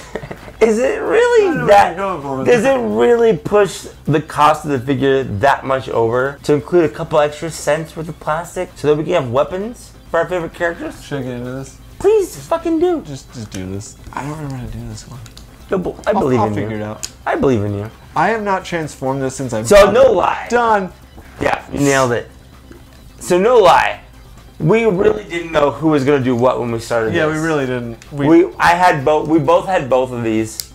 Speaker 1: Is it really that? Does it really push the cost of the figure that much over to include a couple extra cents worth of plastic so that we can have weapons for our favorite characters?
Speaker 2: Should I get into this?
Speaker 1: Please, fucking do.
Speaker 2: Just do this. I don't remember how to do this one.
Speaker 1: I believe
Speaker 2: I'll
Speaker 1: in you.
Speaker 2: figure it out.
Speaker 1: I believe in you.
Speaker 2: I have not transformed this since I've
Speaker 1: So no lie.
Speaker 2: Done.
Speaker 1: Yeah, you nailed it. So no lie. We really didn't know who was gonna do what when we started.
Speaker 2: Yeah,
Speaker 1: this.
Speaker 2: we really didn't.
Speaker 1: We both had both of these,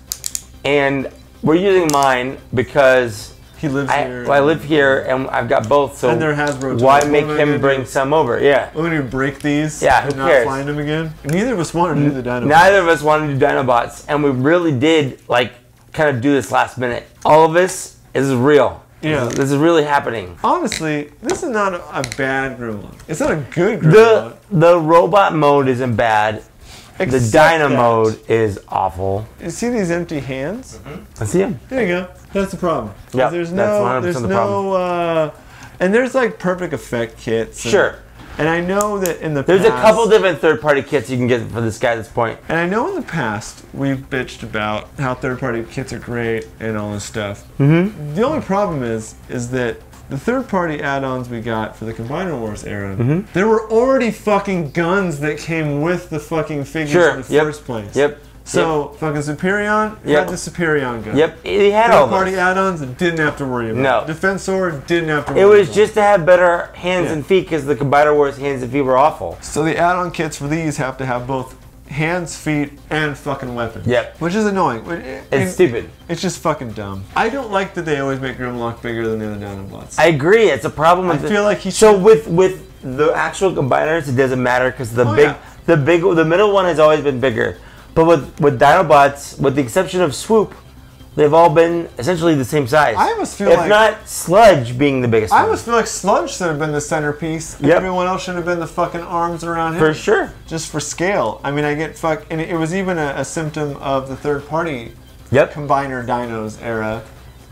Speaker 1: and we're using mine because
Speaker 2: he lives here.
Speaker 1: I live here, and I've got both. So
Speaker 2: and they're Hasbro.
Speaker 1: Why make him bring some over? Yeah.
Speaker 2: We're gonna break these.
Speaker 1: Yeah, who
Speaker 2: and not
Speaker 1: cares?
Speaker 2: find them again. Neither of us wanted to do the Dinobots.
Speaker 1: Neither of us wanted to do Dinobots, and we really did kind of do this last minute. All of this is real.
Speaker 2: Yeah.
Speaker 1: This is really happening.
Speaker 2: Honestly, this is not a bad Grimlock. It's not a good Grimlock.
Speaker 1: The robot mode isn't bad. The Dino mode is awful.
Speaker 2: You see these empty hands?
Speaker 1: I see them.
Speaker 2: There you go. That's the problem.
Speaker 1: Yeah,
Speaker 2: There's
Speaker 1: that's 100% the problem.
Speaker 2: And there's like perfect effect kits.
Speaker 1: Sure.
Speaker 2: And I know that in the
Speaker 1: There's
Speaker 2: past,
Speaker 1: a couple different third-party kits you can get for this guy at this point.
Speaker 2: And I know in the past we've bitched about how third-party kits are great and all this stuff. The only problem is that the third-party add-ons we got for the Combiner Wars era, there were already fucking guns that came with the fucking figures in the first place.
Speaker 1: Yep.
Speaker 2: So fucking Superion had the Superion gun.
Speaker 1: Yep. He had all those.
Speaker 2: Third-party add-ons didn't have to worry about.
Speaker 1: No.
Speaker 2: Defensor didn't have to worry
Speaker 1: It was
Speaker 2: about.
Speaker 1: just to have better hands and feet because the Combiner Wars hands and feet were awful.
Speaker 2: So the add-on kits for these have to have both hands, feet, and fucking weapons.
Speaker 1: Yep.
Speaker 2: Which is annoying.
Speaker 1: It's stupid.
Speaker 2: It's just fucking dumb. I don't like that they always make Grimlock bigger than the other Dinobots.
Speaker 1: I agree. It's a problem with
Speaker 2: I feel like he should.
Speaker 1: So with the actual combiners, it doesn't matter because the middle one has always been bigger. But with Dinobots, with the exception of Swoop, they've all been essentially the same size.
Speaker 2: I almost feel
Speaker 1: if not Sludge being the biggest
Speaker 2: I
Speaker 1: one.
Speaker 2: almost feel like Sludge should have been the centerpiece. And everyone else should have been the fucking arms around him.
Speaker 1: For sure.
Speaker 2: Just for scale. I mean, and it was even a symptom of the third party
Speaker 1: Yep.
Speaker 2: Combiner Dinos era.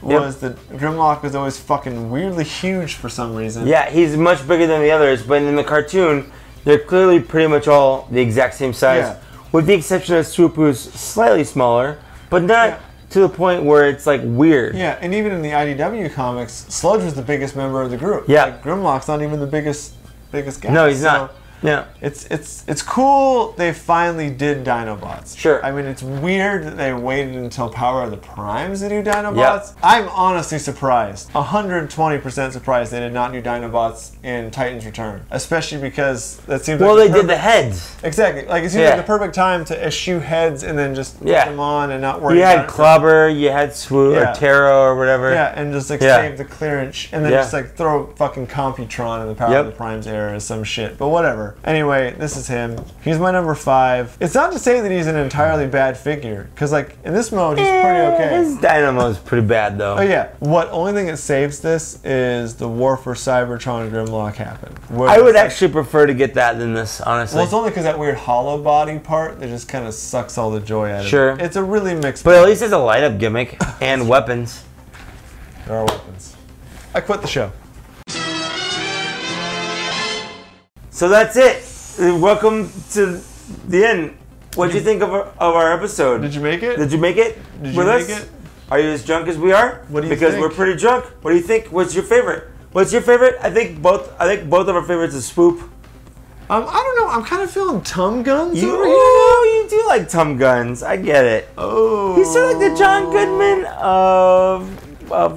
Speaker 2: was that Grimlock was always fucking weirdly huge for some reason.
Speaker 1: Yeah, he's much bigger than the others, but in the cartoon, they're clearly pretty much all the exact same size,
Speaker 2: Yeah.
Speaker 1: with the exception of Swoop, who's slightly smaller, but not to the point where it's like weird.
Speaker 2: Yeah, and even in the IDW comics, Sludge was the biggest member of the group.
Speaker 1: Yeah.
Speaker 2: Like, Grimlock's not even the biggest guy.
Speaker 1: No, he's not. Yeah.
Speaker 2: It's cool they finally did Dinobots.
Speaker 1: Sure.
Speaker 2: I mean, it's weird that they waited until Power of the Primes to do Dinobots.
Speaker 1: Yeah.
Speaker 2: I'm honestly surprised. 120% surprised they did not do Dinobots in Titan's Return. Especially because that seems
Speaker 1: Well,
Speaker 2: like
Speaker 1: they did the heads.
Speaker 2: Exactly. Like, it seems like the perfect time to eschew heads and then just put them on and not worry
Speaker 1: You
Speaker 2: about
Speaker 1: had
Speaker 2: it.
Speaker 1: Clobber, you had Swoop, or Taro, or whatever.
Speaker 2: Yeah, and just like save the clearance, and then just like throw fucking Computron in the Power of the Primes era or some shit. But whatever. Anyway, this is him. He's my number 5. It's not to say that he's an entirely bad figure, because like in this mode he's pretty okay.
Speaker 1: His Dynamo is pretty bad though.
Speaker 2: Oh yeah. Only thing that saves this is the War for Cybertron Grimlock happened.
Speaker 1: I would actually prefer to get that than this, honestly.
Speaker 2: Well, it's only because that weird hollow body part that just kind of sucks all the joy out of it.
Speaker 1: Sure.
Speaker 2: It's a really mixed.
Speaker 1: But at least it's a light up gimmick and weapons.
Speaker 2: There are weapons. I quit the show.
Speaker 1: So that's it. Welcome to the end. What'd you think of our episode?
Speaker 2: Did you make it?
Speaker 1: Did you make it
Speaker 2: Did
Speaker 1: with
Speaker 2: you
Speaker 1: us?
Speaker 2: make it?
Speaker 1: Are you as drunk as we are?
Speaker 2: What do you
Speaker 1: because
Speaker 2: think?
Speaker 1: we're pretty drunk. What do you think? What's your favorite? What's your favorite? I think both of our favorites is Swoop.
Speaker 2: I don't know. I'm kind of feeling Tum Guns over here.
Speaker 1: You do like Tum Guns. I get it.
Speaker 2: Oh.
Speaker 1: He's sort of like the John Goodman of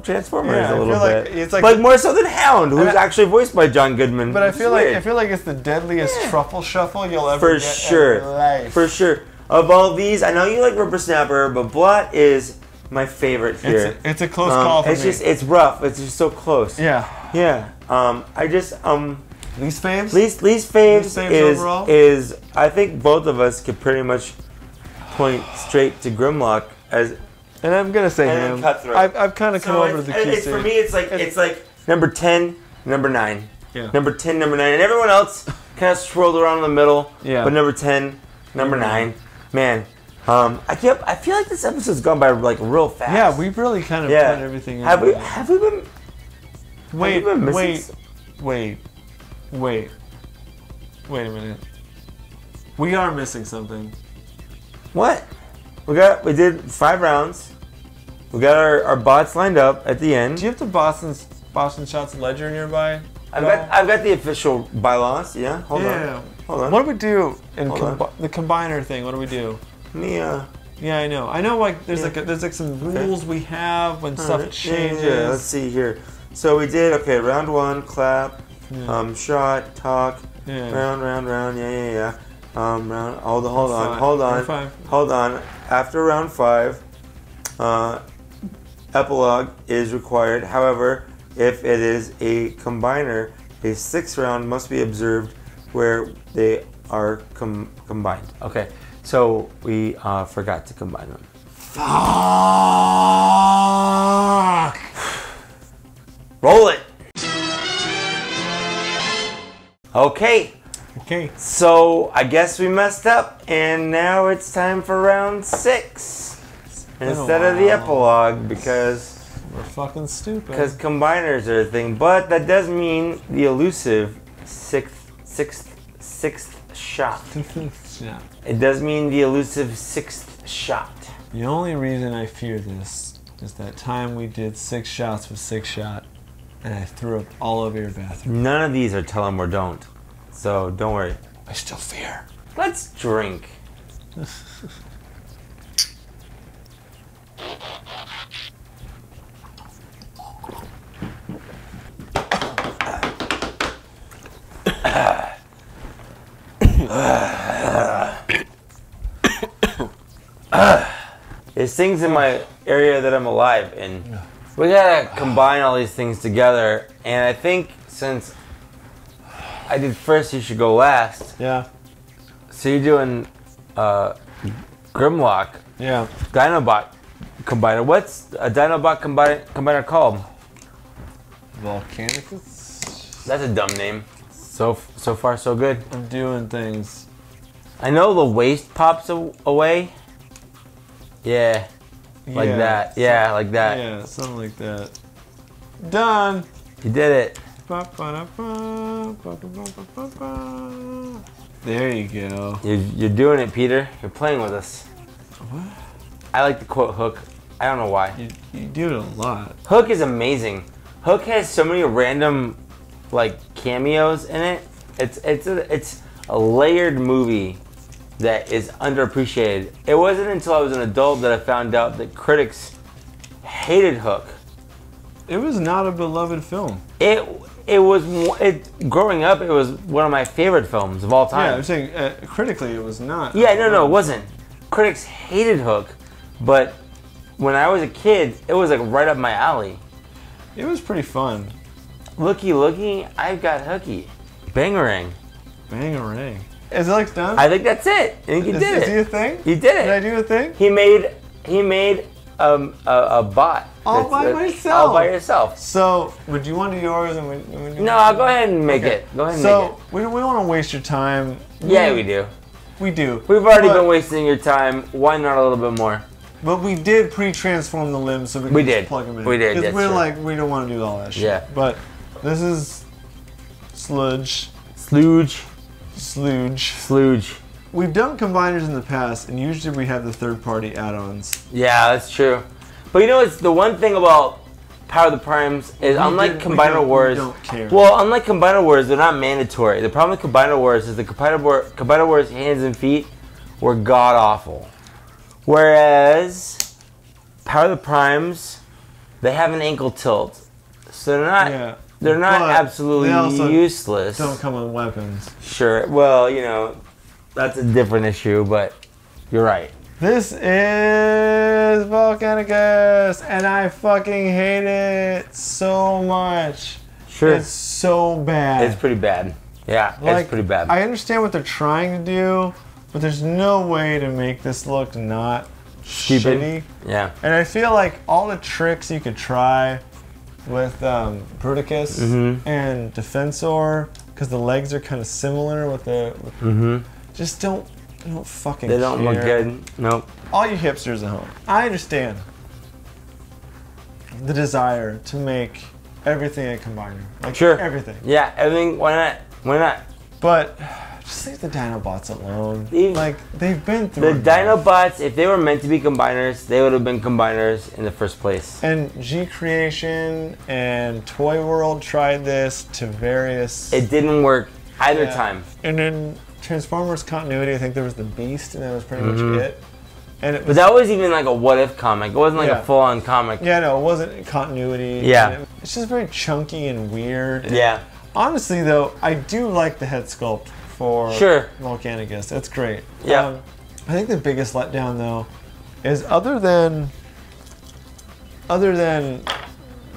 Speaker 1: Transformers
Speaker 2: Yeah,
Speaker 1: a
Speaker 2: I
Speaker 1: little
Speaker 2: feel
Speaker 1: bit.
Speaker 2: like it's like
Speaker 1: but more so than Hound, who's actually voiced by John Goodman.
Speaker 2: But I
Speaker 1: which is
Speaker 2: feel
Speaker 1: weird.
Speaker 2: like it's the deadliest truffle shuffle you'll ever
Speaker 1: For
Speaker 2: get
Speaker 1: sure.
Speaker 2: in your life.
Speaker 1: For sure. Of all these, I know you like Rippersnapper, but Blot is my favorite here.
Speaker 2: It's a close call for me.
Speaker 1: It's rough. It's just so close.
Speaker 2: Yeah.
Speaker 1: Yeah. I just
Speaker 2: Least faves?
Speaker 1: least faves
Speaker 2: Least faves overall?
Speaker 1: is I think both of us could pretty much point straight to Grimlock as.
Speaker 2: And I'm gonna say
Speaker 1: And then
Speaker 2: him.
Speaker 1: Cutthroat.
Speaker 2: I've kind of come over to the QC.
Speaker 1: For me, it's like number 10, number 9.
Speaker 2: Yeah.
Speaker 1: Number 10, number 9, and everyone else kind of swirled around in the middle.
Speaker 2: Yeah.
Speaker 1: But number 10, number 9, man. I feel like this episode's gone by like real fast.
Speaker 2: Yeah, we've really kind of put everything in.
Speaker 1: Have we been?
Speaker 2: Wait
Speaker 1: been
Speaker 2: a minute. We are missing something.
Speaker 1: What? We did 5 rounds. We got our bots lined up at the end.
Speaker 2: Do you have the Boston Shots ledger nearby?
Speaker 1: I've got the official bylaws. Yeah. Hold on.
Speaker 2: What do we do in
Speaker 1: Hold on.
Speaker 2: the combiner thing? What do we do?
Speaker 1: Mia.
Speaker 2: Yeah, I know. I know. Like, there's like some rules we have when stuff changes.
Speaker 1: Yeah, let's see here. So we did round 1, clap, shot, talk, round, yeah. Round. Hold on. After round 5, epilogue is required. However, if it is a combiner, a 6th round must be observed where they are combined. Okay, so we forgot to combine them.
Speaker 2: Fuck!
Speaker 1: Roll it. Okay.
Speaker 2: Okay.
Speaker 1: So I guess we messed up, and now it's time for round 6 instead of the epilogue because
Speaker 2: we're fucking stupid.
Speaker 1: Because combiners are a thing, but that does mean the elusive sixth shot. It does mean the elusive 6th shot.
Speaker 2: The only reason I fear this is that time we did 6 shots with 6 shot, and I threw up all over your bathroom.
Speaker 1: None of these are tell 'em or don't, so don't worry.
Speaker 2: I still fear.
Speaker 1: Let's drink. There's things in my area that I'm alive in. We gotta combine all these things together, and I think since I did first, you should go last.
Speaker 2: Yeah.
Speaker 1: So you're doing Grimlock.
Speaker 2: Yeah.
Speaker 1: Dinobot combiner. What's a Dinobot combiner called?
Speaker 2: Volcanicus?
Speaker 1: That's a dumb name. So far, so good.
Speaker 2: I'm doing things.
Speaker 1: I know the waste pops away. Yeah. Like that. Yeah, like that.
Speaker 2: Yeah, something like that. Done.
Speaker 1: You did it.
Speaker 2: There you go.
Speaker 1: You're doing it, Peter. You're playing with us.
Speaker 2: What?
Speaker 1: I like to quote Hook. I don't know why.
Speaker 2: You do it a lot.
Speaker 1: Hook is amazing. Hook has so many random, like, cameos in it. It's a layered movie that is underappreciated. It wasn't until I was an adult that I found out that critics hated Hook.
Speaker 2: It was not a beloved film.
Speaker 1: Growing up, it was one of my favorite films of all time.
Speaker 2: Yeah, I'm saying critically it was not.
Speaker 1: Yeah, no, it wasn't. Critics hated Hook, but when I was a kid, it was like right up my alley.
Speaker 2: It was pretty fun.
Speaker 1: Looky, I've got Hooky. Bangarang.
Speaker 2: Bangarang. Is Alex done?
Speaker 1: I think that's it. I think you did it.
Speaker 2: Is he a thing?
Speaker 1: You did it.
Speaker 2: Did I do a thing?
Speaker 1: He made a bot.
Speaker 2: All by myself.
Speaker 1: All by yourself.
Speaker 2: So, would you want to do yours?
Speaker 1: No, I'll go ahead and make it. Go ahead and make it.
Speaker 2: So, we don't want to waste your time.
Speaker 1: Yeah, we do.
Speaker 2: We do.
Speaker 1: We've already been wasting your time. Why not a little bit more?
Speaker 2: But we did pre-transform the limbs so we could just plug them in.
Speaker 1: We did.
Speaker 2: Because we're like, we don't want to do all that shit.
Speaker 1: Yeah.
Speaker 2: But this is Sludge.
Speaker 1: Sludge.
Speaker 2: We've done combiners in the past, and usually we have the third-party add-ons.
Speaker 1: Yeah, that's true. But you know, it's the one thing about Power of the Primes is unlike Combiner Wars.
Speaker 2: We don't care.
Speaker 1: Well, unlike Combiner Wars, they're not mandatory. The problem with Combiner Wars is the Combiner Wars hands and feet were god awful. Whereas Power of the Primes, they have an ankle tilt, so they're not absolutely useless.
Speaker 2: Don't come with weapons.
Speaker 1: Sure. Well, you know, that's a different issue, but you're right.
Speaker 2: This is Volcanicus, and I fucking hate it so much.
Speaker 1: Sure.
Speaker 2: It's so bad.
Speaker 1: It's pretty bad. Yeah, it's pretty bad.
Speaker 2: I understand what they're trying to do, but there's no way to make this look not
Speaker 1: Stupid.
Speaker 2: shitty.
Speaker 1: Yeah.
Speaker 2: And I feel like all the tricks you could try with Bruticus and Defensor, because the legs are kind of similar with the... Just don't fucking
Speaker 1: They don't look
Speaker 2: care.
Speaker 1: good. Nope.
Speaker 2: All you hipsters at home, I understand the desire to make everything a combiner. Like,
Speaker 1: Sure.
Speaker 2: everything.
Speaker 1: Yeah, everything. Why not? Why not?
Speaker 2: But just leave the Dinobots alone. Like, they've been through
Speaker 1: The Dinobots, if they were meant to be combiners, they would have been combiners in the first place.
Speaker 2: And G Creation and Toy World tried this to various...
Speaker 1: It didn't work either time.
Speaker 2: And then Transformers Continuity, I think there was the Beast, and that was pretty much it. And it was,
Speaker 1: But that was even like a what-if comic. It wasn't like a full-on comic.
Speaker 2: Yeah, no, it wasn't continuity.
Speaker 1: Yeah.
Speaker 2: It's just very chunky and weird.
Speaker 1: Yeah.
Speaker 2: Honestly, though, I do like the head sculpt for Volcanicus. That's great.
Speaker 1: Yeah.
Speaker 2: I think the biggest letdown, though, is other than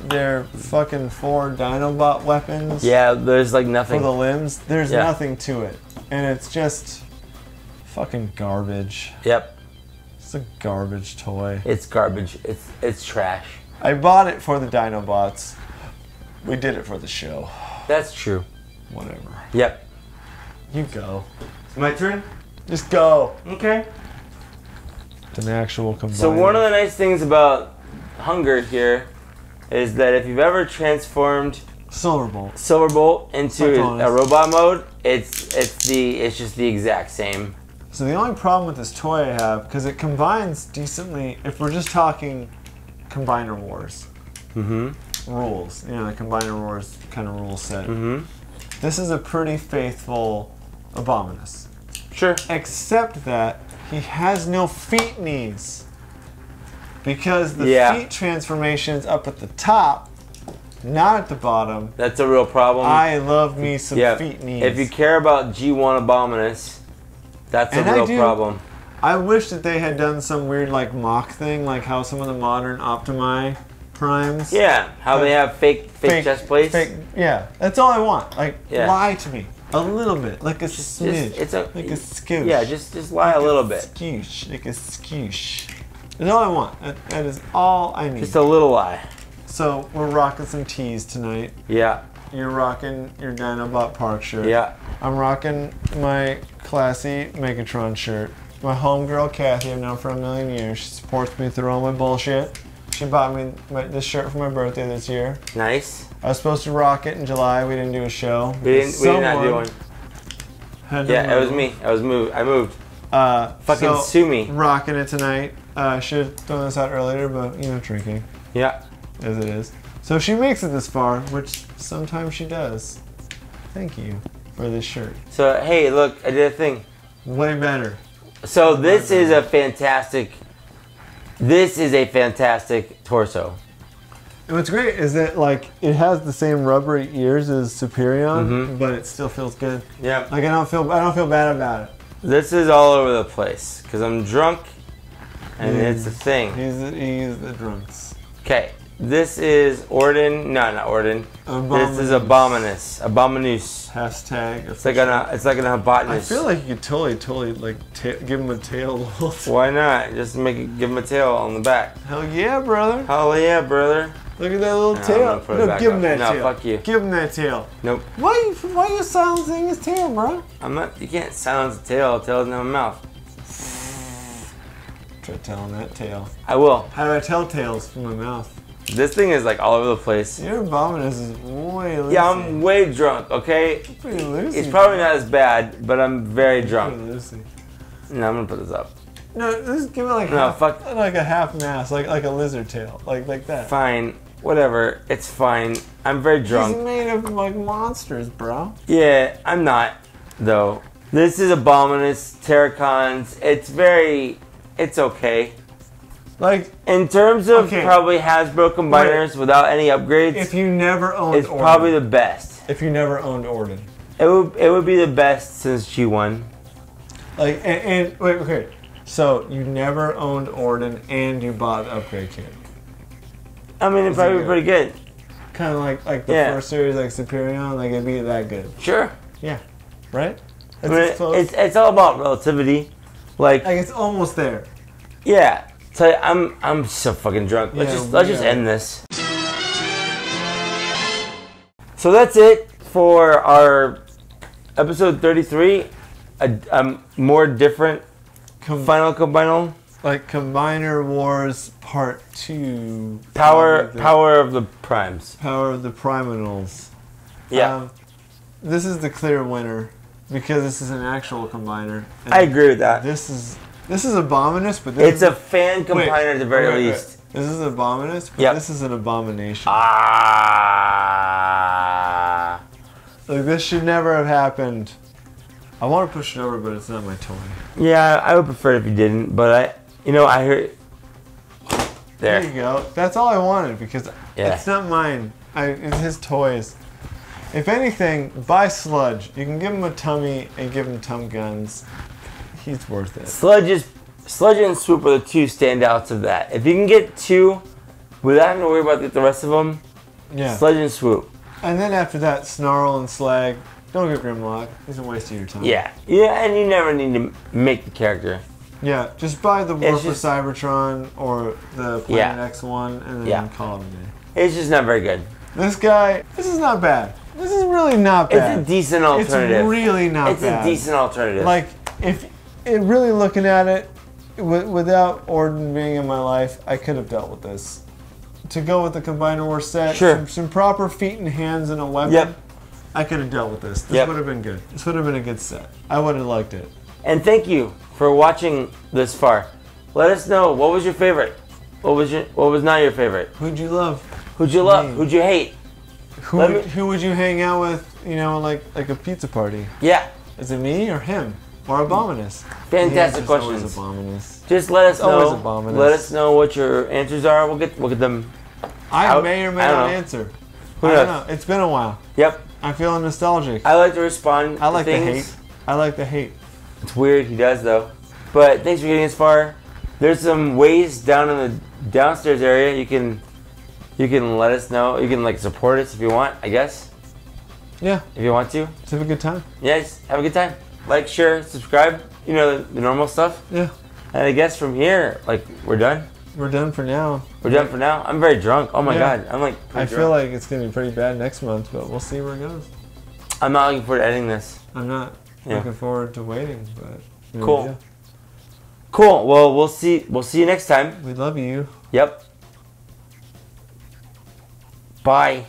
Speaker 2: their fucking 4 Dinobot weapons.
Speaker 1: Yeah, there's like nothing.
Speaker 2: For the limbs, there's nothing to it. And it's just fucking garbage.
Speaker 1: Yep.
Speaker 2: It's a garbage toy.
Speaker 1: It's garbage. It's trash.
Speaker 2: I bought it for the Dinobots. We did it for the show.
Speaker 1: That's true.
Speaker 2: Whatever.
Speaker 1: Yep.
Speaker 2: You go.
Speaker 1: My turn?
Speaker 2: Just go.
Speaker 1: Okay.
Speaker 2: It's an actual combiner.
Speaker 1: So one of the nice things about Hun-Gurr here is that if you've ever transformed Silverbolt into a robot mode, it's just the exact same.
Speaker 2: So the only problem with this toy I have, because it combines decently, if we're just talking Combiner Wars rules, you know, the Combiner Wars kind of rule set. This is a pretty faithful Abominus.
Speaker 1: Sure.
Speaker 2: Except that he has no feet knees. Because the feet transformation's up at the top, not at the bottom.
Speaker 1: That's a real problem.
Speaker 2: I love me some feet knees.
Speaker 1: If you care about G1 Abominus, that's a real problem.
Speaker 2: I wish that they had done some weird like mock thing, like how some of the modern Optimi Primes.
Speaker 1: Yeah, how they have fake chest plates.
Speaker 2: Yeah, that's all I want. Like, lie to me a little bit, like a smidge, like a skoosh.
Speaker 1: Yeah, just lie a little bit.
Speaker 2: Skoosh, like a skoosh. That's all I want. That is all I need.
Speaker 1: Just a little lie.
Speaker 2: So we're rocking some tees tonight.
Speaker 1: Yeah.
Speaker 2: You're rocking your Dinobot Park shirt.
Speaker 1: Yeah.
Speaker 2: I'm rocking my classy Megatron shirt. my homegirl Kathy, I've known for a million years. She supports me through all my bullshit. She bought me this shirt for my birthday this year.
Speaker 1: Nice.
Speaker 2: I was supposed to rock it in July. We didn't do a show.
Speaker 1: We did not do one. Yeah, it was me. I moved. Fucking sue me.
Speaker 2: Rocking it tonight. Should have thrown this out earlier, but you know, drinking.
Speaker 1: Yeah.
Speaker 2: As it is. So she makes it this far, which sometimes she does. Thank you for this shirt.
Speaker 1: So hey, look, I did a thing.
Speaker 2: Way better.
Speaker 1: So this is a fantastic. This is a fantastic torso.
Speaker 2: And what's great is that like it has the same rubbery ears as Superion, but it still feels good.
Speaker 1: Yeah.
Speaker 2: Like I don't feel bad about it.
Speaker 1: This is all over the place because I'm drunk, and it's a thing.
Speaker 2: He's the drunks.
Speaker 1: Okay, this is Orden. No, not Orden. This is Abominus. Abominus.
Speaker 2: Hashtag.
Speaker 1: It's like an hypotenuse.
Speaker 2: I feel like you could totally like give him a tail.
Speaker 1: Why not? Just give him a tail on the back.
Speaker 2: Hell yeah, brother.
Speaker 1: Hell yeah, brother.
Speaker 2: Look at that little tail. No, give him that tail.
Speaker 1: No, fuck you.
Speaker 2: Give him that tail.
Speaker 1: Nope.
Speaker 2: Why are you silencing his tail, bro?
Speaker 1: I'm not. You can't silence a tail. A tail doesn't have a mouth.
Speaker 2: Try telling that tail.
Speaker 1: I will.
Speaker 2: How do I tell tales from my mouth?
Speaker 1: This thing is like all over the place.
Speaker 2: Your Abominus is way loosey.
Speaker 1: Yeah, I'm way drunk, okay?
Speaker 2: Pretty loosey.
Speaker 1: It's probably not as bad, but I'm very drunk.
Speaker 2: Pretty loosey.
Speaker 1: No, I'm gonna put this up.
Speaker 2: No, just give it like like a half mass, like a lizard tail, like that.
Speaker 1: Fine, whatever. It's fine. I'm very drunk.
Speaker 2: He's made of like monsters, bro.
Speaker 1: Yeah, I'm not though. This is Abominus Terracons. It's okay.
Speaker 2: Like
Speaker 1: in terms of probably Hasbro combiners without any upgrades.
Speaker 2: If you never owned
Speaker 1: it's
Speaker 2: Orden.
Speaker 1: Probably the best.
Speaker 2: If you never owned Orden.
Speaker 1: It would be the best since G1.
Speaker 2: Like and wait, okay. So you never owned Orden and you bought the upgrade kit.
Speaker 1: I mean, it'd probably be pretty good.
Speaker 2: Kind of like the first series, like Superion, like it'd be that good.
Speaker 1: Sure.
Speaker 2: Yeah. Right?
Speaker 1: I mean, it's all about relativity. Like
Speaker 2: it's almost there.
Speaker 1: Yeah. So I'm so fucking drunk. Let's just end this. So that's it for our episode 33. A more different final combinal.
Speaker 2: Like Combiner Wars Part 2.
Speaker 1: Power of the Primes.
Speaker 2: Power of the Priminals.
Speaker 1: Yeah.
Speaker 2: This is the clear winner because this is an actual combiner.
Speaker 1: I agree with that.
Speaker 2: This is Abominus, but
Speaker 1: it's a fan combiner at the very least.
Speaker 2: This is Abominus, but this is an abomination. Like this should never have happened. I want to push it over, but it's not my toy.
Speaker 1: Yeah, I would prefer it if you didn't, but I heard. There
Speaker 2: you go. That's all I wanted because it's not mine. It's his toys. If anything, buy Sludge. You can give him a tummy and give him Tum Guns. He's worth it.
Speaker 1: Sludge and Swoop are the two standouts of that. If you can get two without having to worry about the rest of them, Sludge and Swoop.
Speaker 2: And then after that, Snarl and Slag. Don't get Grimlock. He's a waste of your time.
Speaker 1: Yeah, and you never need to make the character.
Speaker 2: Yeah, just buy the War for Cybertron or the Planet X one and then call it a day.
Speaker 1: It's just not very good.
Speaker 2: This is not bad. This is really not bad.
Speaker 1: It's a decent alternative.
Speaker 2: It's really not bad.
Speaker 1: It's a decent alternative.
Speaker 2: Like, if really looking at it, without Orden being in my life, I could have dealt with this. To go with the Combiner War set, some proper feet and hands and a weapon, I could have dealt with this. This would have been good. This would have been a good set. I would have liked it.
Speaker 1: And thank you for watching this far. Let us know, what was your favorite? What was not your favorite?
Speaker 2: Who'd you love?
Speaker 1: Who'd you love? Who'd you hate?
Speaker 2: Who would you hang out with, like a pizza party?
Speaker 1: Yeah.
Speaker 2: Is it me or him? Or Abominus?
Speaker 1: Fantastic questions.
Speaker 2: Abominus.
Speaker 1: Just let us know.
Speaker 2: Always Abominus.
Speaker 1: Let us know what your answers are. We'll get them.
Speaker 2: I may or may not answer. I don't know. It's been a while.
Speaker 1: Yep.
Speaker 2: I'm feeling nostalgic.
Speaker 1: I like to respond.
Speaker 2: I like
Speaker 1: to
Speaker 2: the hate. I like the hate.
Speaker 1: It's weird. He does though. But thanks for getting this far. There's some ways down in the downstairs area. You can let us know. You can support us if you want. I guess.
Speaker 2: Yeah.
Speaker 1: If you want to.
Speaker 2: Just have a good time.
Speaker 1: Yes. Have a good time. Like, share, subscribe. You know the normal stuff.
Speaker 2: Yeah.
Speaker 1: And I guess from here, we're done.
Speaker 2: We're done for now.
Speaker 1: We're done for now. I'm very drunk. Oh my god. I'm
Speaker 2: I feel like it's gonna be pretty bad next month, but we'll see where it goes.
Speaker 1: I'm not looking forward to editing this.
Speaker 2: I'm not looking forward to waiting, but
Speaker 1: cool. Cool. Well, we'll see you next time.
Speaker 2: We love you.
Speaker 1: Yep. Bye.